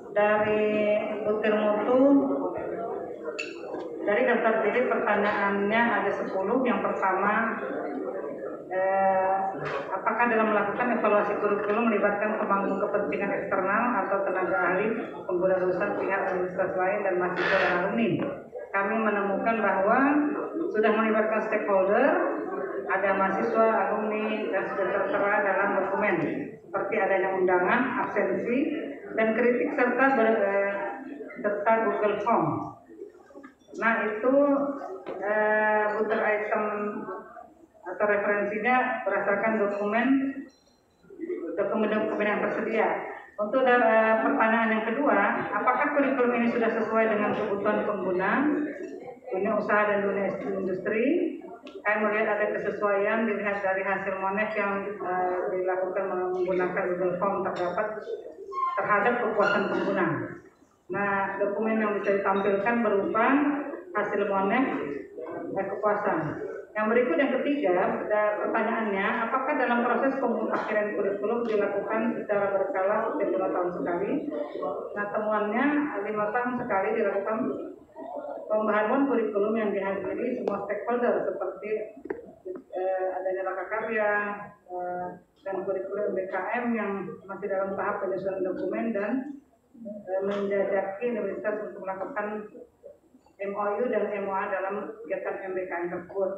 Speaker 6: Dari butir mutu, dari daftar pilih pertanyaannya ada 10. Yang pertama, apakah dalam melakukan evaluasi kurikulum melibatkan pemangku kepentingan eksternal atau tenaga ahli, pengguna lulusan, pihak administrasi lain, dan mahasiswa dan alumni? Kami menemukan bahwa sudah melibatkan stakeholder, ada mahasiswa, alumni, dan sudah tertera dalam dokumen, seperti adanya undangan, absensi, dan kritik serta Google Form. Nah, itu butir item atau referensinya berdasarkan dokumen yang tersedia. Untuk pertanyaan yang kedua, apakah kurikulum ini sudah sesuai dengan kebutuhan pengguna, dunia usaha dan dunia industri? Kami melihat ada kesesuaian dilihat dari hasil monet yang dilakukan menggunakan Google Form terhadap kepuasan pengguna. Nah, dokumen yang bisa ditampilkan berupa hasil monet kepuasan. Yang berikut yang ketiga, pertanyaannya, apakah dalam proses pemutahiran kurikulum dilakukan secara berkala setiap 5 tahun sekali? Nah, temuannya 5 tahun sekali dilakukan pembaharuan kurikulum yang dihadiri semua stakeholder seperti adanya Laka Karya dan kurikulum BKM yang masih dalam tahap penyusunan dokumen dan menjajaki universitas untuk melakukan MOU dan MOA dalam kegiatan MBKM tersebut.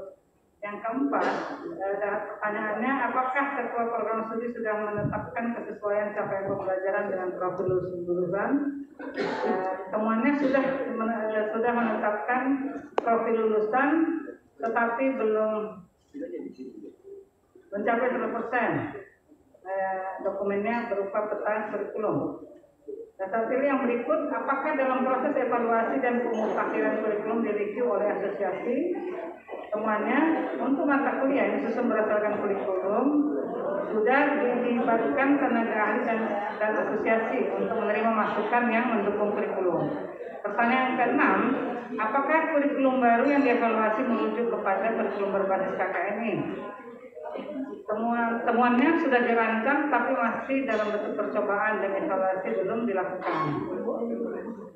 Speaker 6: Yang keempat, pertanyaannya, apakah ketua program studi sudah menetapkan kesesuaian capaian pembelajaran dengan profil lulusan? Temuannya sudah menetapkan profil lulusan, tetapi belum mencapai 100%. Dokumennya berupa peta kurikulum. Data pilih yang berikut, apakah dalam proses evaluasi dan pemutahiran kurikulum direview oleh asosiasi? Temuannya, untuk mata kuliah yang disusun berdasarkan kurikulum sudah dilibatkan tenaga ahli dan asosiasi untuk menerima masukan yang mendukung kurikulum. Pertanyaan ke-6, apakah kurikulum baru yang dievaluasi merujuk kepada kurikulum berbasis KKN? Temuannya sudah dirancang tapi masih dalam bentuk percobaan dan evaluasi belum dilakukan.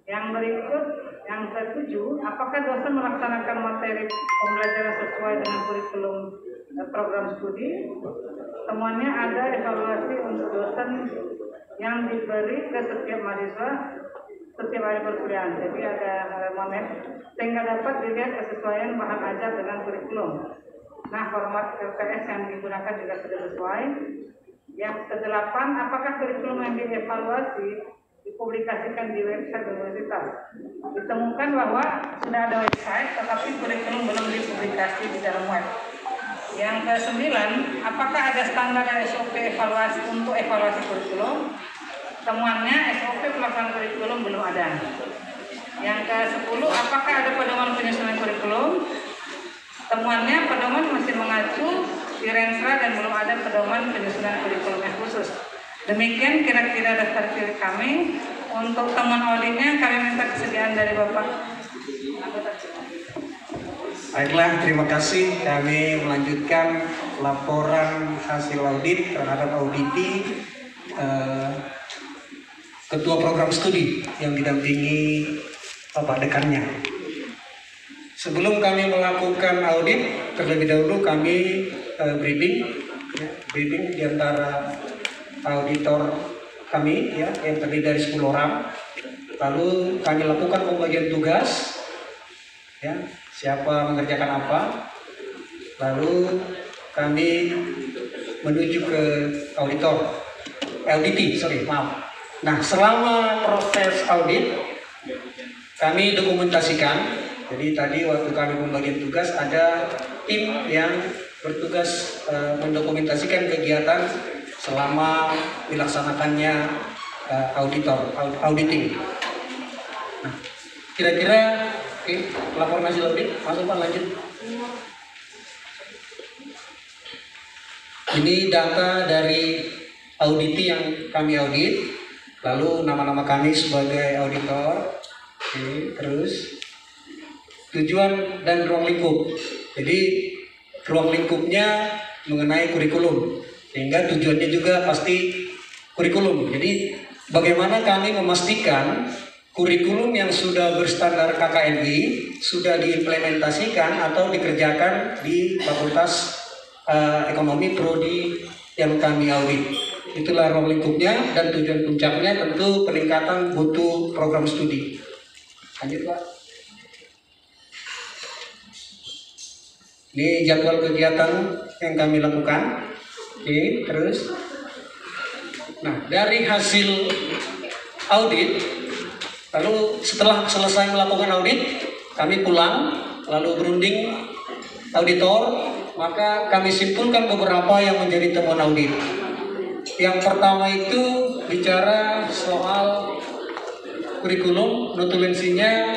Speaker 6: Yang berikut, yang ke-7, apakah dosen melaksanakan materi pembelajaran sesuai dengan kurikulum program studi? Temuannya ada evaluasi untuk dosen yang diberi ke setiap mahasiswa setiap hari perkuliahan. Jadi ada momen sehingga dapat dilihat kesesuaian bahan ajar dengan kurikulum. Nah, format LPS yang digunakan juga sudah sesuai. Yang ke-8, apakah kurikulum yang dievaluasi dipublikasikan di website universitas? Ditemukan bahwa sudah ada website, tetapi kurikulum belum dipublikasi di dalam web. Yang ke-9, apakah ada standar dan SOP evaluasi untuk evaluasi kurikulum? Temuannya SOP pelaksanaan kurikulum belum ada. Yang ke-10, apakah ada pedoman penyusunan kurikulum? Temuannya pedoman masih mengacu di Renstra dan belum ada pedoman penyusunan kurikulum yang khusus. Demikian kira-kira daftar pilih kami. Untuk temuan auditnya kami minta kesediaan dari Bapak anggota.
Speaker 8: Baiklah, terima kasih. Kami melanjutkan laporan hasil audit terhadap auditi Ketua Program Studi yang didampingi Bapak Dekannya. Sebelum kami melakukan audit, terlebih dahulu kami briefing di antara auditor kami ya, yang terdiri dari 10 orang. Lalu kami lakukan pembagian tugas, ya, siapa mengerjakan apa. Lalu kami menuju ke Nah, selama proses audit kami dokumentasikan. Jadi tadi waktu kami pembagian tugas ada tim yang bertugas mendokumentasikan kegiatan selama dilaksanakannya auditing. Nah, kira-kira laporan hasil audit, masuk Pak, lanjut. Ini data dari auditi yang kami audit, lalu nama-nama kami sebagai auditor. Terus tujuan dan ruang lingkup. Jadi ruang lingkupnya mengenai kurikulum, sehingga tujuannya juga pasti kurikulum. Jadi bagaimana kami memastikan kurikulum yang sudah berstandar KKNI sudah diimplementasikan atau dikerjakan di Fakultas Ekonomi Prodi yang kami audit. Itulah ruang lingkupnya, dan tujuan puncaknya tentu peningkatan mutu program studi. Lanjut Pak. Ini jadwal kegiatan yang kami lakukan. Oke, terus. Nah, dari hasil audit, lalu setelah selesai melakukan audit, kami pulang, lalu berunding auditor, maka kami simpulkan beberapa yang menjadi temuan audit. Yang pertama itu bicara soal kurikulum, notulensinya.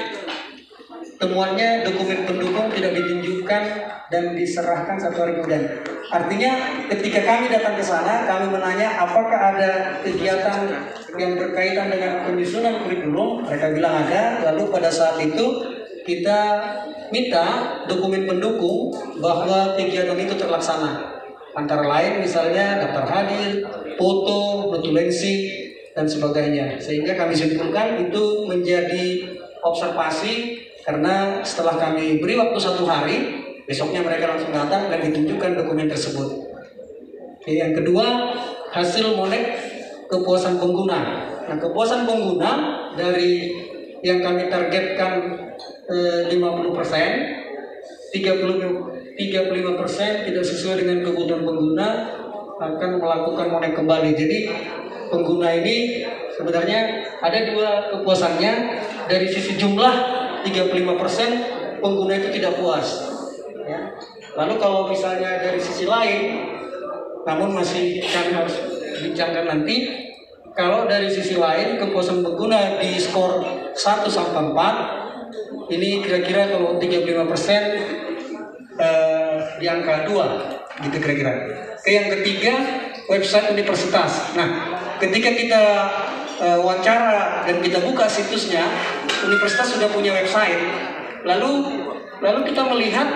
Speaker 8: Temuannya dokumen pendukung tidak ditunjukkan dan diserahkan 1 hari kemudian. Artinya ketika kami datang ke sana, kami menanya apakah ada kegiatan yang berkaitan dengan penyusunan kurikulum. Mereka bilang ada. Lalu pada saat itu kita minta dokumen pendukung bahwa kegiatan itu terlaksana. Antara lain misalnya daftar hadir, foto, notulensi, dan sebagainya. Sehingga kami simpulkan itu menjadi observasi. Karena setelah kami beri waktu 1 hari, besoknya mereka langsung datang dan ditunjukkan dokumen tersebut. Yang kedua, hasil monek kepuasan pengguna. Nah, kepuasan pengguna dari yang kami targetkan 50%, 35% tidak sesuai dengan kebutuhan pengguna, akan melakukan monek kembali. Jadi pengguna ini sebenarnya ada 2 kepuasannya. Dari sisi jumlah 35% pengguna itu tidak puas, ya. Lalu kalau misalnya dari sisi lain namun masih kami harus bincangkan nanti. Kalau dari sisi lain kepuasan pengguna di skor 1 sampai 4 ini kira-kira kalau 35% di angka 2 gitu kira-kira. Yang ketiga, website universitas. Nah, ketika kita wawancara dan kita buka situsnya, universitas sudah punya website. Lalu kita melihat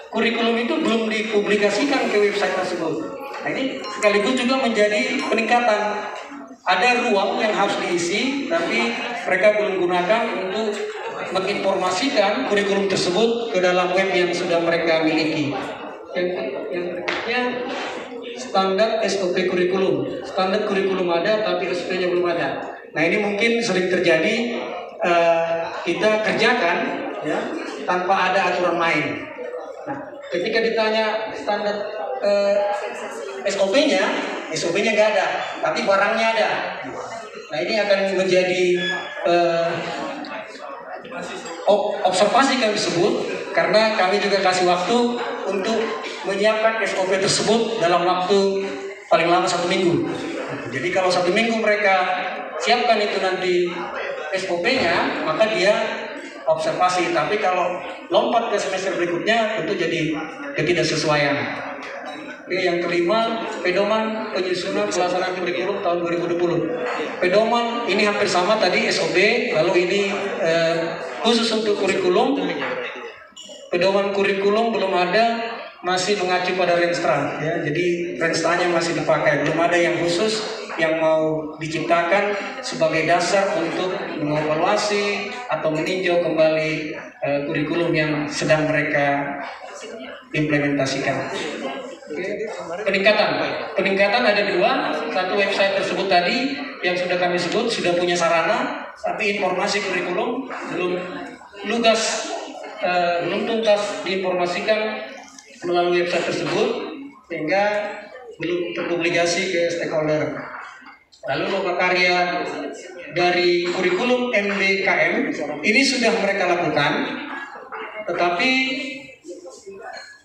Speaker 8: kurikulum itu belum dipublikasikan ke website tersebut. Nah, ini sekaligus juga menjadi peningkatan. Ada ruang yang harus diisi, tapi mereka belum gunakan untuk menginformasikan kurikulum tersebut ke dalam web yang sudah mereka miliki. Yang berikutnya, standar SOP kurikulum. Standar kurikulum ada, tapi SOP-nya belum ada. Nah, ini mungkin sering terjadi, kita kerjakan ya tanpa ada aturan main. Nah, ketika ditanya standar SOP-nya nggak ada, tapi barangnya ada. Nah, ini akan menjadi observasi kami sebut, karena kami juga kasih waktu untuk menyiapkan SOP tersebut dalam waktu paling lama 1 minggu. Jadi kalau 1 minggu mereka siapkan itu nanti SOP-nya, maka dia observasi. Tapi kalau lompat ke semester berikutnya, tentu jadi ketidaksesuaian. Oke, yang kelima, pedoman penyusunan pelaksanaan kurikulum tahun 2020. Pedoman ini hampir sama tadi SOP, lalu ini khusus untuk kurikulum. Pedoman kurikulum belum ada, masih mengacu pada Renstra ya. Jadi Renstranya masih dipakai, belum ada yang khusus yang mau diciptakan sebagai dasar untuk mengevaluasi atau meninjau kembali kurikulum yang sedang mereka implementasikan. Peningkatan ada 2. Satu, website tersebut tadi yang sudah kami sebut sudah punya sarana, tapi informasi kurikulum belum lugas, belum tuntas diinformasikan melalui website tersebut, sehingga belum terpublikasi ke stakeholder. Lalu lokakarya dari kurikulum MBKM ini sudah mereka lakukan, tetapi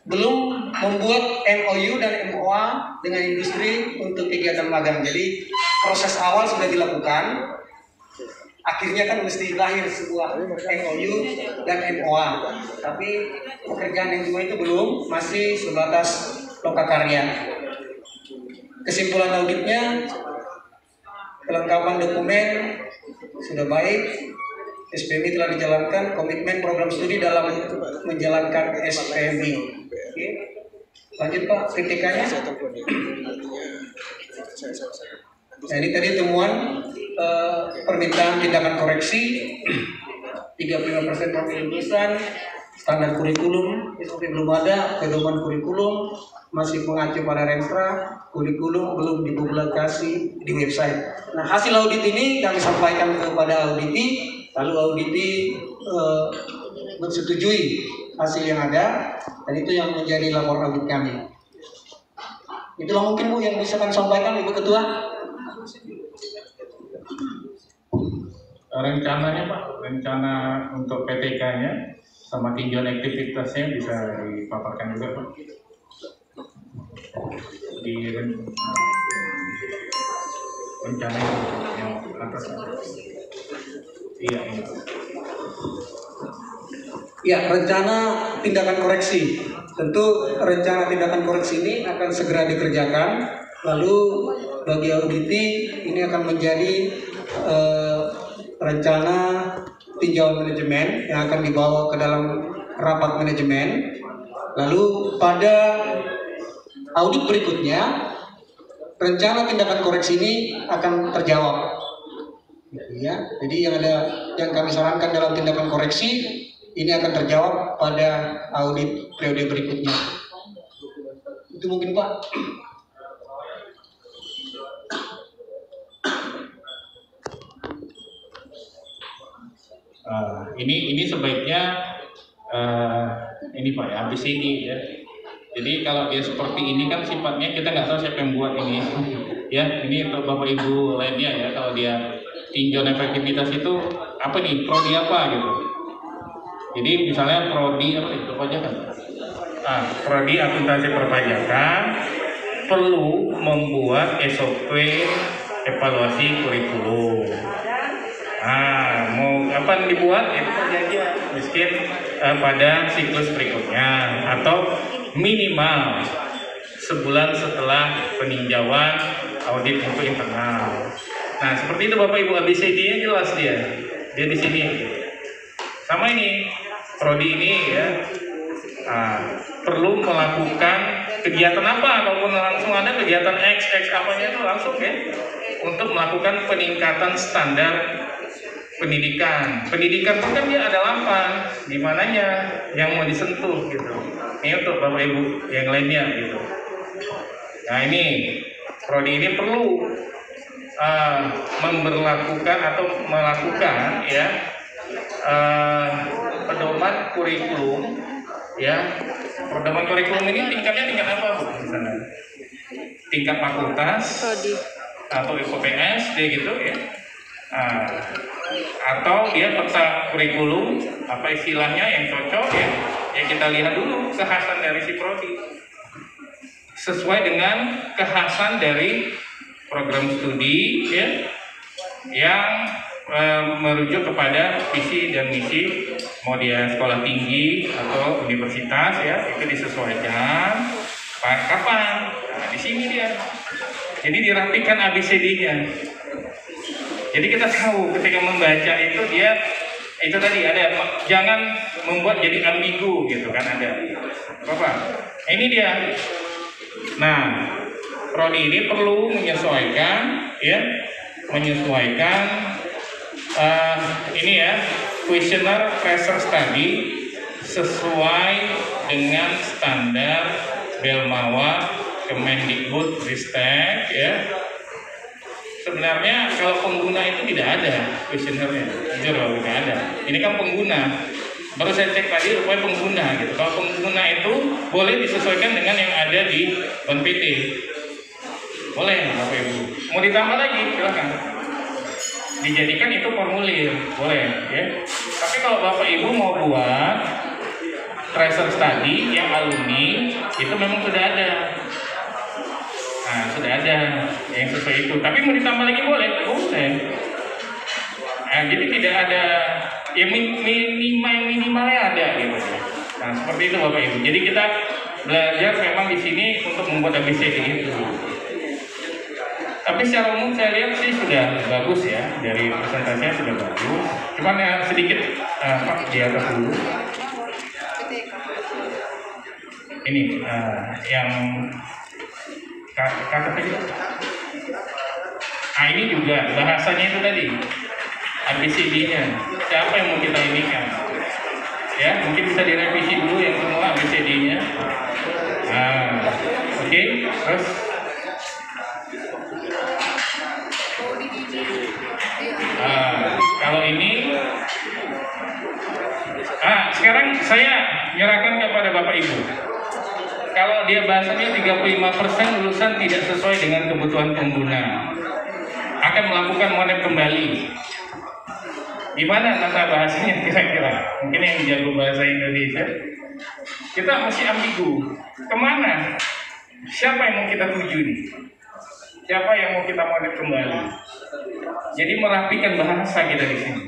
Speaker 8: belum membuat MOU dan MOA dengan industri untuk kegiatan magang. Jadi proses awal sudah dilakukan, akhirnya kan mesti lahir sebuah MOU dan MOA. Tapi pekerjaan yang kedua itu belum, masih sebatas lokakarya. Kesimpulan auditnya, kelengkapan dokumen sudah baik, SPMI telah dijalankan, komitmen program studi dalam menjalankan SPMI. Oke. Lanjut Pak, PTK-nya. Nah, ini tadi temuan permintaan tindakan koreksi 35% profil lulusan, standar kurikulum, SOP belum ada, pedoman kurikulum masih mengacu pada Renstra, kurikulum belum dipublikasi di website. Nah, hasil audit ini kami sampaikan kepada auditi, lalu auditi mensetujui hasil yang ada, dan itu yang menjadi laporan audit kami. Itulah mungkin Bu yang bisa kami sampaikan, Ibu Ketua.
Speaker 1: Rencananya Pak, rencana untuk PTK-nya sama tinjauan aktivitasnya bisa dipaparkan juga Pak. Di rencana yang atas. Iya.
Speaker 8: Ya, rencana tindakan koreksi. Tentu rencana tindakan koreksi ini akan segera dikerjakan. Lalu bagi auditi ini akan menjadi rencana tinjauan manajemen yang akan dibawa ke dalam rapat manajemen. Lalu pada audit berikutnya rencana tindakan koreksi ini akan terjawab. Ya, jadi yang kami sarankan dalam tindakan koreksi ini akan terjawab pada audit periode berikutnya. Itu mungkin Pak.
Speaker 1: Ini sebaiknya ini Pak ya, habis ini ya. Jadi kalau dia seperti ini kan sifatnya kita nggak tahu siapa yang buat ini. Ya, ini untuk Bapak Ibu lainnya ya, kalau dia tinjauan efektivitas itu apa nih, prodi apa gitu. Jadi misalnya prodi apa itu perpajakan. Prodi akuntansi perpajakan. perlu membuat SOP evaluasi kurikulum. Nah, mau kapan dibuat itu perjanjian miskin pada siklus berikutnya atau minimal sebulan setelah peninjauan audit mutu internal. Nah, seperti itu Bapak Ibu, ABCD-nya jelas dia di sini. Sama ini prodi ini ya. Perlu melakukan kegiatan apa, ataupun langsung ada kegiatan X apanya itu langsung ya, untuk melakukan peningkatan standar pendidikan. Pendidikan itu kan dia ada 8, dimananya yang mau disentuh gitu. Ini untuk Bapak Ibu yang lainnya gitu. Nah ini prodi ini perlu memberlakukan atau melakukan ya pedoman kurikulum. Ya, pedoman kurikulum ini tingkatnya tingkat apa Bu? Misalnya tingkat fakultas atau FOPS gitu ya, atau dia peta kurikulum apa istilahnya yang cocok ya, yang kita lihat dulu kekhasan dari si prodi sesuai dengan kekhasan dari program studi ya, yang merujuk kepada visi dan misi mau dia sekolah tinggi atau universitas ya, itu disesuaikan kapan. Nah, di sini dia. Jadi dirapikan ABCD-nya. Jadi kita tahu ketika membaca itu dia itu tadi ada, jangan membuat jadi ambigu gitu kan, ada. Bapak, ini dia. Nah, prodi ini perlu menyesuaikan ya, ini ya, kuesioner pressure study sesuai dengan standar Belmawa Kemendikbud Ristek ya. Sebenarnya kalau pengguna itu tidak ada kuesionernya, jujur tidak ada. Ini kan pengguna. Baru saya cek tadi rupanya pengguna gitu. Kalau pengguna itu boleh disesuaikan dengan yang ada di BNPT. Boleh Bapak Ibu. Mau ditambah lagi silakan. Dijadikan itu formulir, boleh ya. Tapi kalau Bapak Ibu mau buat tracer study yang alumni itu memang sudah ada. Nah, sudah ada yang sesuai itu. Tapi mau ditambah lagi boleh. Nah, jadi tidak ada yang minimalnya ada gitu. Nah, seperti itu Bapak Ibu. Jadi kita belajar memang di sini untuk membuat ABCD itu. Tapi secara umum saya lihat sih sudah bagus ya, dari presentasinya sudah bagus. Cuman ya sedikit Pak di atas dulu. Ini yang kata tadi. Nah ini juga bahasanya itu tadi ABCD-nya. Siapa yang mau kita inikan? Ya mungkin bisa direvisi dulu yang semua ABCD-nya. Oke. Terus. Kalau ini sekarang saya menyerahkan kepada Bapak Ibu. Kalau dia bahasanya 35% lulusan tidak sesuai dengan kebutuhan pengguna akan melakukan monet kembali. Gimana nata bahasanya kira-kira? Mungkin yang jago bahasa Indonesia. Kita masih ambigu. Kemana? Siapa yang mau kita tuju nih? Siapa yang mau kita monet kembali? Jadi merapikan bahasa kita di sini.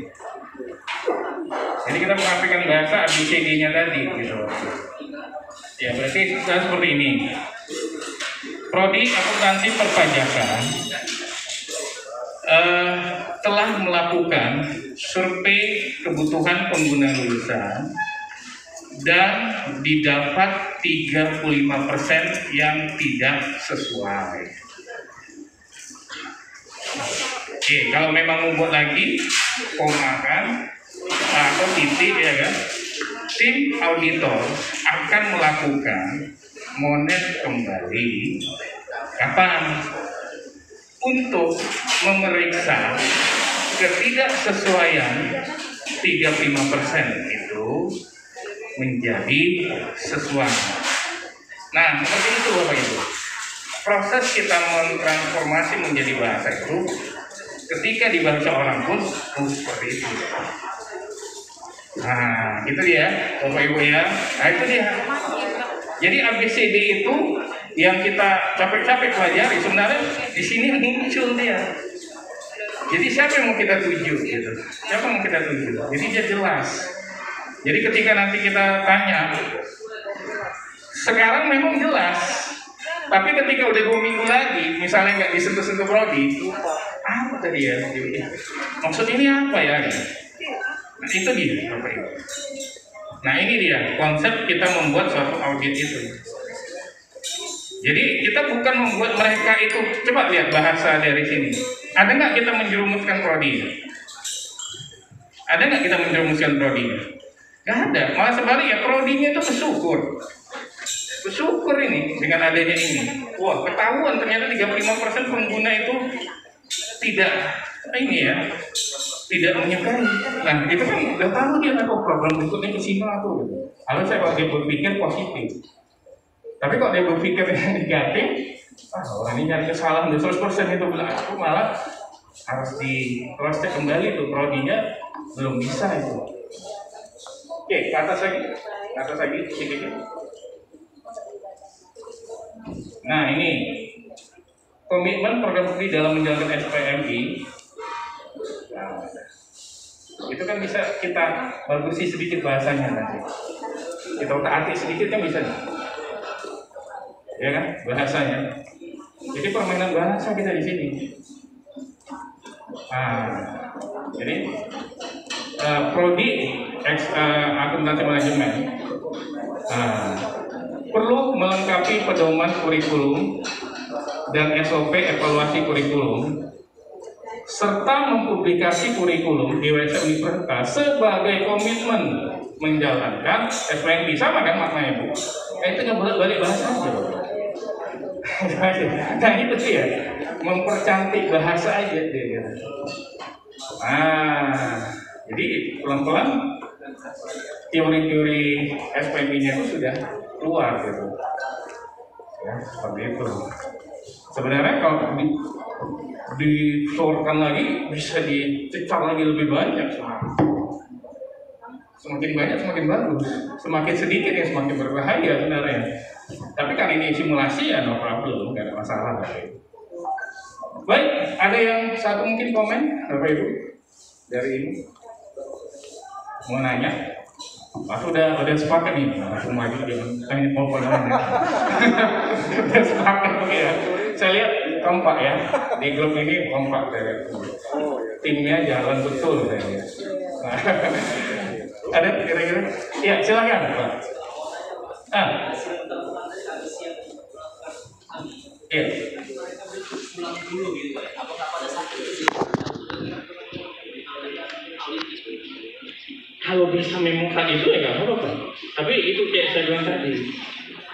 Speaker 1: Jadi kita merapikan bahasa ABCD-nya tadi gitu. Ya berarti seperti ini. Prodi Akuntansi Perpajakan telah melakukan survei kebutuhan pengguna lulusan dan didapat 35% yang tidak sesuai. Oke, kalau memang membuat lagi koma kan atau titik ya kan, tim auditor akan melakukan monet kembali kapan? Untuk memeriksa ketidaksesuaian 35% itu menjadi sesuai. Nah, seperti itu Bapak Ibu. Proses kita mentransformasi menjadi bahasa itu ketika dibaca orang pun seperti itu. Nah, itu dia Bapak Ibu ya. Nah, itu dia. Jadi ABCD itu yang kita capek-capek pelajari sebenarnya di sini muncul dia. Jadi siapa yang mau kita tuju gitu? Siapa yang mau kita tuju? Jadi dia jelas. Jadi ketika nanti kita tanya, sekarang memang jelas. Tapi ketika udah 2 minggu lagi, misalnya nggak disentuh-sentuh prodi, apa tadi ya? Maksud ini apa ya? Nah, itu dia, Bapak Ibu. Nah ini dia konsep kita membuat suatu audit itu. Jadi kita bukan membuat mereka itu, coba lihat bahasa dari sini. Ada nggak kita menjerumuskan prodi? Ada nggak kita menjerumuskan prodi? Nggak ada. Malah sebaliknya prodinya itu bersyukur ini dengan adanya ini. Wah, ketahuan ternyata 35% pengguna itu tidak tidak menyukai. Nah, itu kan udah tahu dia program berikutnya ke sini tuh. Kalau saya kalau dia berpikir positif. Tapi kalau dia berpikir yang negatif, orang ini nyari kesalahan 100% itu bilang aku malah harus di cross check kembali tuh prodinya belum bisa itu. Oke, ke atas lagi sedikit. Nah ini komitmen program studi dalam menjalankan SPMI. Nah, itu kan bisa kita bagusi sedikit bahasanya nanti. Kita utak-atik sedikit kan bisa, ya kan bahasanya. Jadi permainan bahasa kita di sini. Jadi prodi akuntansi manajemen perlu melengkapi pedoman kurikulum dan SOP evaluasi kurikulum serta mempublikasi kurikulum di website universitas sebagai komitmen menjalankan SPMI. Sama kan maknanya Bu? Itu nggak bolak-balik bahasa aja. Nah itu sih ya, mempercantik bahasa aja dia. Jadi pelan-pelan teori-teori SPMI-nya itu sudah keluar gitu. Ya, seperti itu. Sebenarnya kalau disorkan lagi bisa dicecar lagi lebih banyak. Semakin banyak semakin bagus, semakin sedikit ya semakin berbahaya sebenarnya. Tapi kan ini simulasi ya no problem, nggak ada masalah. Baik, ada yang satu mungkin komen, Bapak Ibu dari ini mau nanya? Aku udah sepakat nih, aku maju jangan tanya apa udah sepakat ya. Saya lihat kompak ya di grup ini kompak dari timnya jalan betul saya lihat. Ada kira-kira? Ya silakan Pak. Iya. Kalau bisa memutar itu ya nggak apa-apa. Tapi itu kayak saya bilang tadi,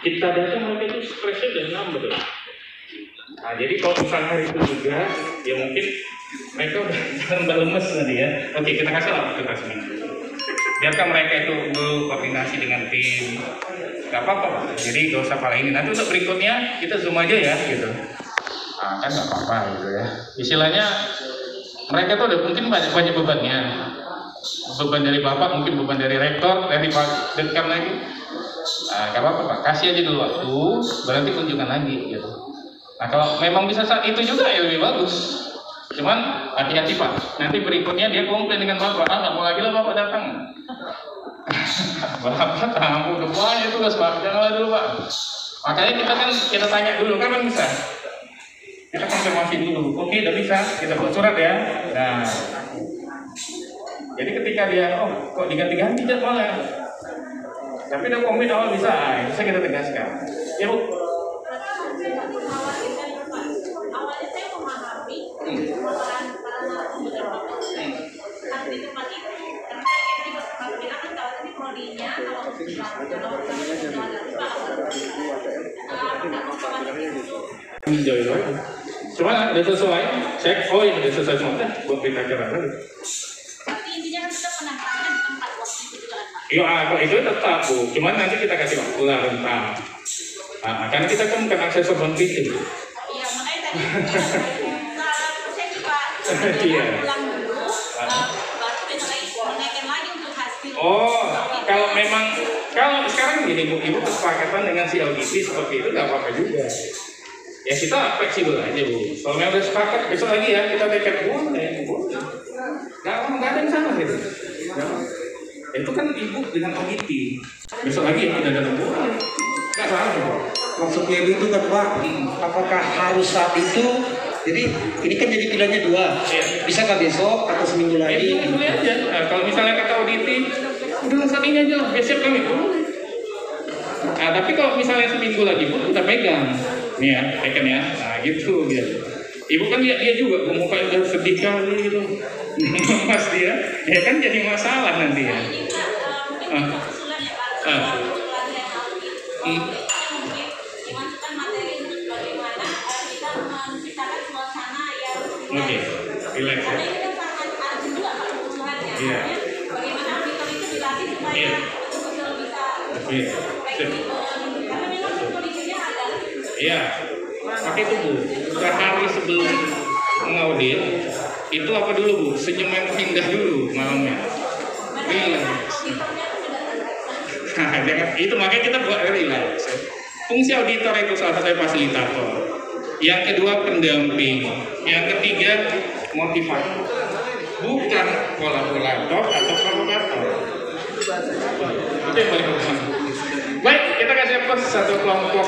Speaker 1: kita datang mereka itu stresnya udah nambah. Nah jadi kalau misalnya hari itu juga, ya mungkin mereka udah lemes nanti ya. Oke kita kasih lah aktivitas ini. Biarkan mereka itu dulu koordinasi dengan tim. Gak apa-apa, jadi gak usah pala ini. Nanti untuk berikutnya kita zoom aja ya gitu. Kan gak apa-apa gitu ya. Istilahnya mereka tuh udah mungkin banyak bebannya. Beban dari bapak, mungkin beban dari rektor, dari pak dekan lagi. Gak apa-apa Pak, kasih aja dulu waktu, berarti kunjungan lagi gitu. Nah kalau memang bisa saat itu juga ya lebih bagus. Cuman hati-hati Pak, nanti berikutnya dia komplain dengan bapak, nggak mau lagi lah bapak datang. Bapak tamu udah banyak tugas Pak, janganlah dulu Pak. Makanya kita tanya dulu kan bisa. Kita konfirmasi dulu, oke udah bisa, kita buat surat ya. Nah, jadi ketika dia, kok diganti-ganti jadwalnya, tapi udah komit awal bisa kita tegaskan. Ya Bu. Cuma udah sesuai, cek, ini udah sesuai semua, buat kita kira tadi.
Speaker 2: Tapi intinya kan kita penempatan tempat waktu itu juga kan Pak?
Speaker 1: Iya, itu tetap Bu, cuman nanti kita kasih waktu lah rentang. Karena kita kan bukan aksesor bank PT.
Speaker 2: Iya, makanya tadi saya Pak,
Speaker 1: Iya.
Speaker 2: pulang dulu, baru besok lagi menaikkan lagi untuk hasil.
Speaker 1: Kalau memang, kalau sekarang gini Bu, Ibu kesepakatan dengan si LGT seperti itu nggak apa-apa juga. Ya kita fleksibel aja Bu. Soalnya udah sepakat, besok lagi ya kita dekat boleh. Nggak ada yang salah gitu. Itu kan Ibu dengan LGT. Besok lagi kita ada boleh. Nggak salah Bu.
Speaker 8: Maksudnya itu kan Pak, apakah harus saat itu? Jadi ini kan jadi pilihannya dua, bisa nggak besok atau seminggu lagi?
Speaker 1: Itu boleh aja. Nah, kalau misalnya kata auditi, udah saat ini aja lah, besok kami boleh. Nah, tapi kalau misalnya seminggu lagi pun kita pegang, nih ya, pegang ya. Nah gitu gitu. Ibu kan dia juga, mukanya udah sedih kali gitu, mas dia, ya kan jadi masalah nanti ya. Oke, relax ya. Iya. Iya. Iya. Pakai itu Bu. Sehari sebelum mengaudit itu apa dulu Bu? Senyum yang indah dulu malamnya. Relax. Nah, jangan, itu makanya kita buat relax. Fungsi auditor itu salah satu fasilitator. Yang kedua pendamping. Yang ketiga motivator. Bukan kolaborator atau provokator. Itu yang paling penting. Baik, kita kasih pos satu kelompok.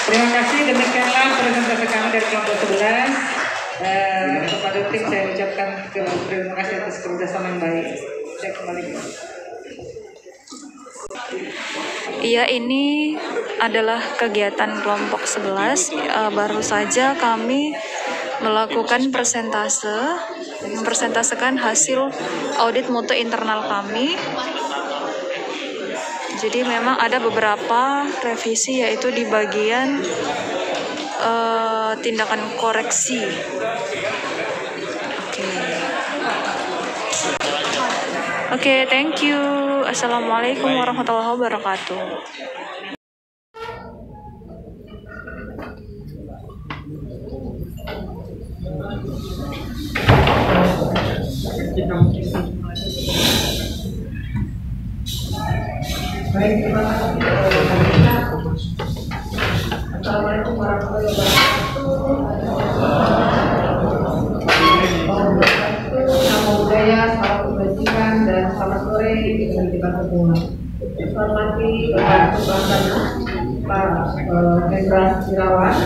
Speaker 6: Terima kasih, demikianlah presentasi kami dari kelompok 11. Kepada tim saya ucapkan terima kasih atas kerjasama yang baik. Saya kembali.
Speaker 10: Iya, ini adalah kegiatan kelompok 11. Baru saja kami melakukan mempresentasekan hasil audit mutu internal kami. Jadi memang ada beberapa revisi, yaitu di bagian tindakan koreksi. Oke, thank you. Assalamualaikum warahmatullahi wabarakatuh.
Speaker 11: Baik, terima kasih. Assalamualaikum warahmatullahi wabarakatuh. Nama budaya, salam kebajikan, dan selamat sore bagi kita semua. Saya hormati Bapak Subrahmana, Pak Hendra Sirawan,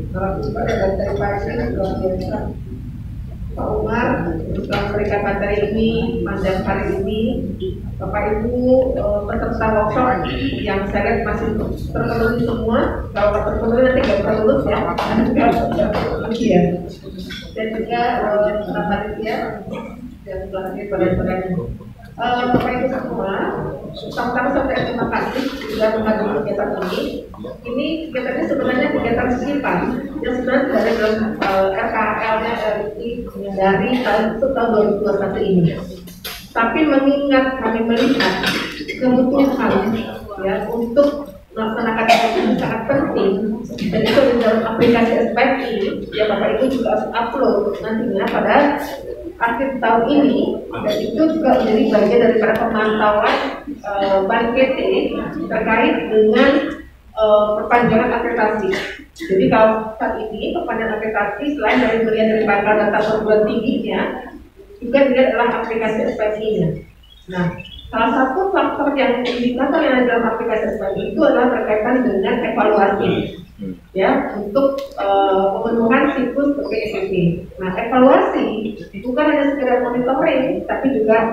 Speaker 11: narasumber dan dari pagi luar biasa. Pak Umar, untuk memberikan materi ini, panjang hari ini. Bapak Ibu peserta workshop yang saya lihat masih terpenuhi semua. Kalau nggak terpenuhi nanti nggak bisa lulus ya. Iya. Dan juga para panitia yang telah hadir pada sore ini. Bapak Ibu semua, sama-sama saya terima kasih sudah menghadiri kegiatan ini. Ini kegiatannya sebenarnya kegiatan singkat yang sebenarnya dari dalam RKL-nya dari tahun 2021 ini. Tapi mengingat kami melihat kebutuhan ya untuk melaksanakan ini sangat penting, dan itu di dalam aplikasi SPI ya Bapak Ibu juga harus upload nantinya pada akhir tahun ini, dan itu juga menjadi bagian daripada pemantauan Bank PT terkait dengan perpanjangan akreditasi. Jadi kalau saat ini perpanjangan akreditasi selain dari melihat dari bakal data perguruan tingginya, juga dilihat adalah aplikasi SPI-nya. Nah, salah satu faktor yang indikator yang ada dalam aplikasi SPI itu adalah berkaitan dengan evaluasi, ya, untuk pemenuhan siklus PPDB. Nah, evaluasi bukan hanya sekedar monitoring, tapi juga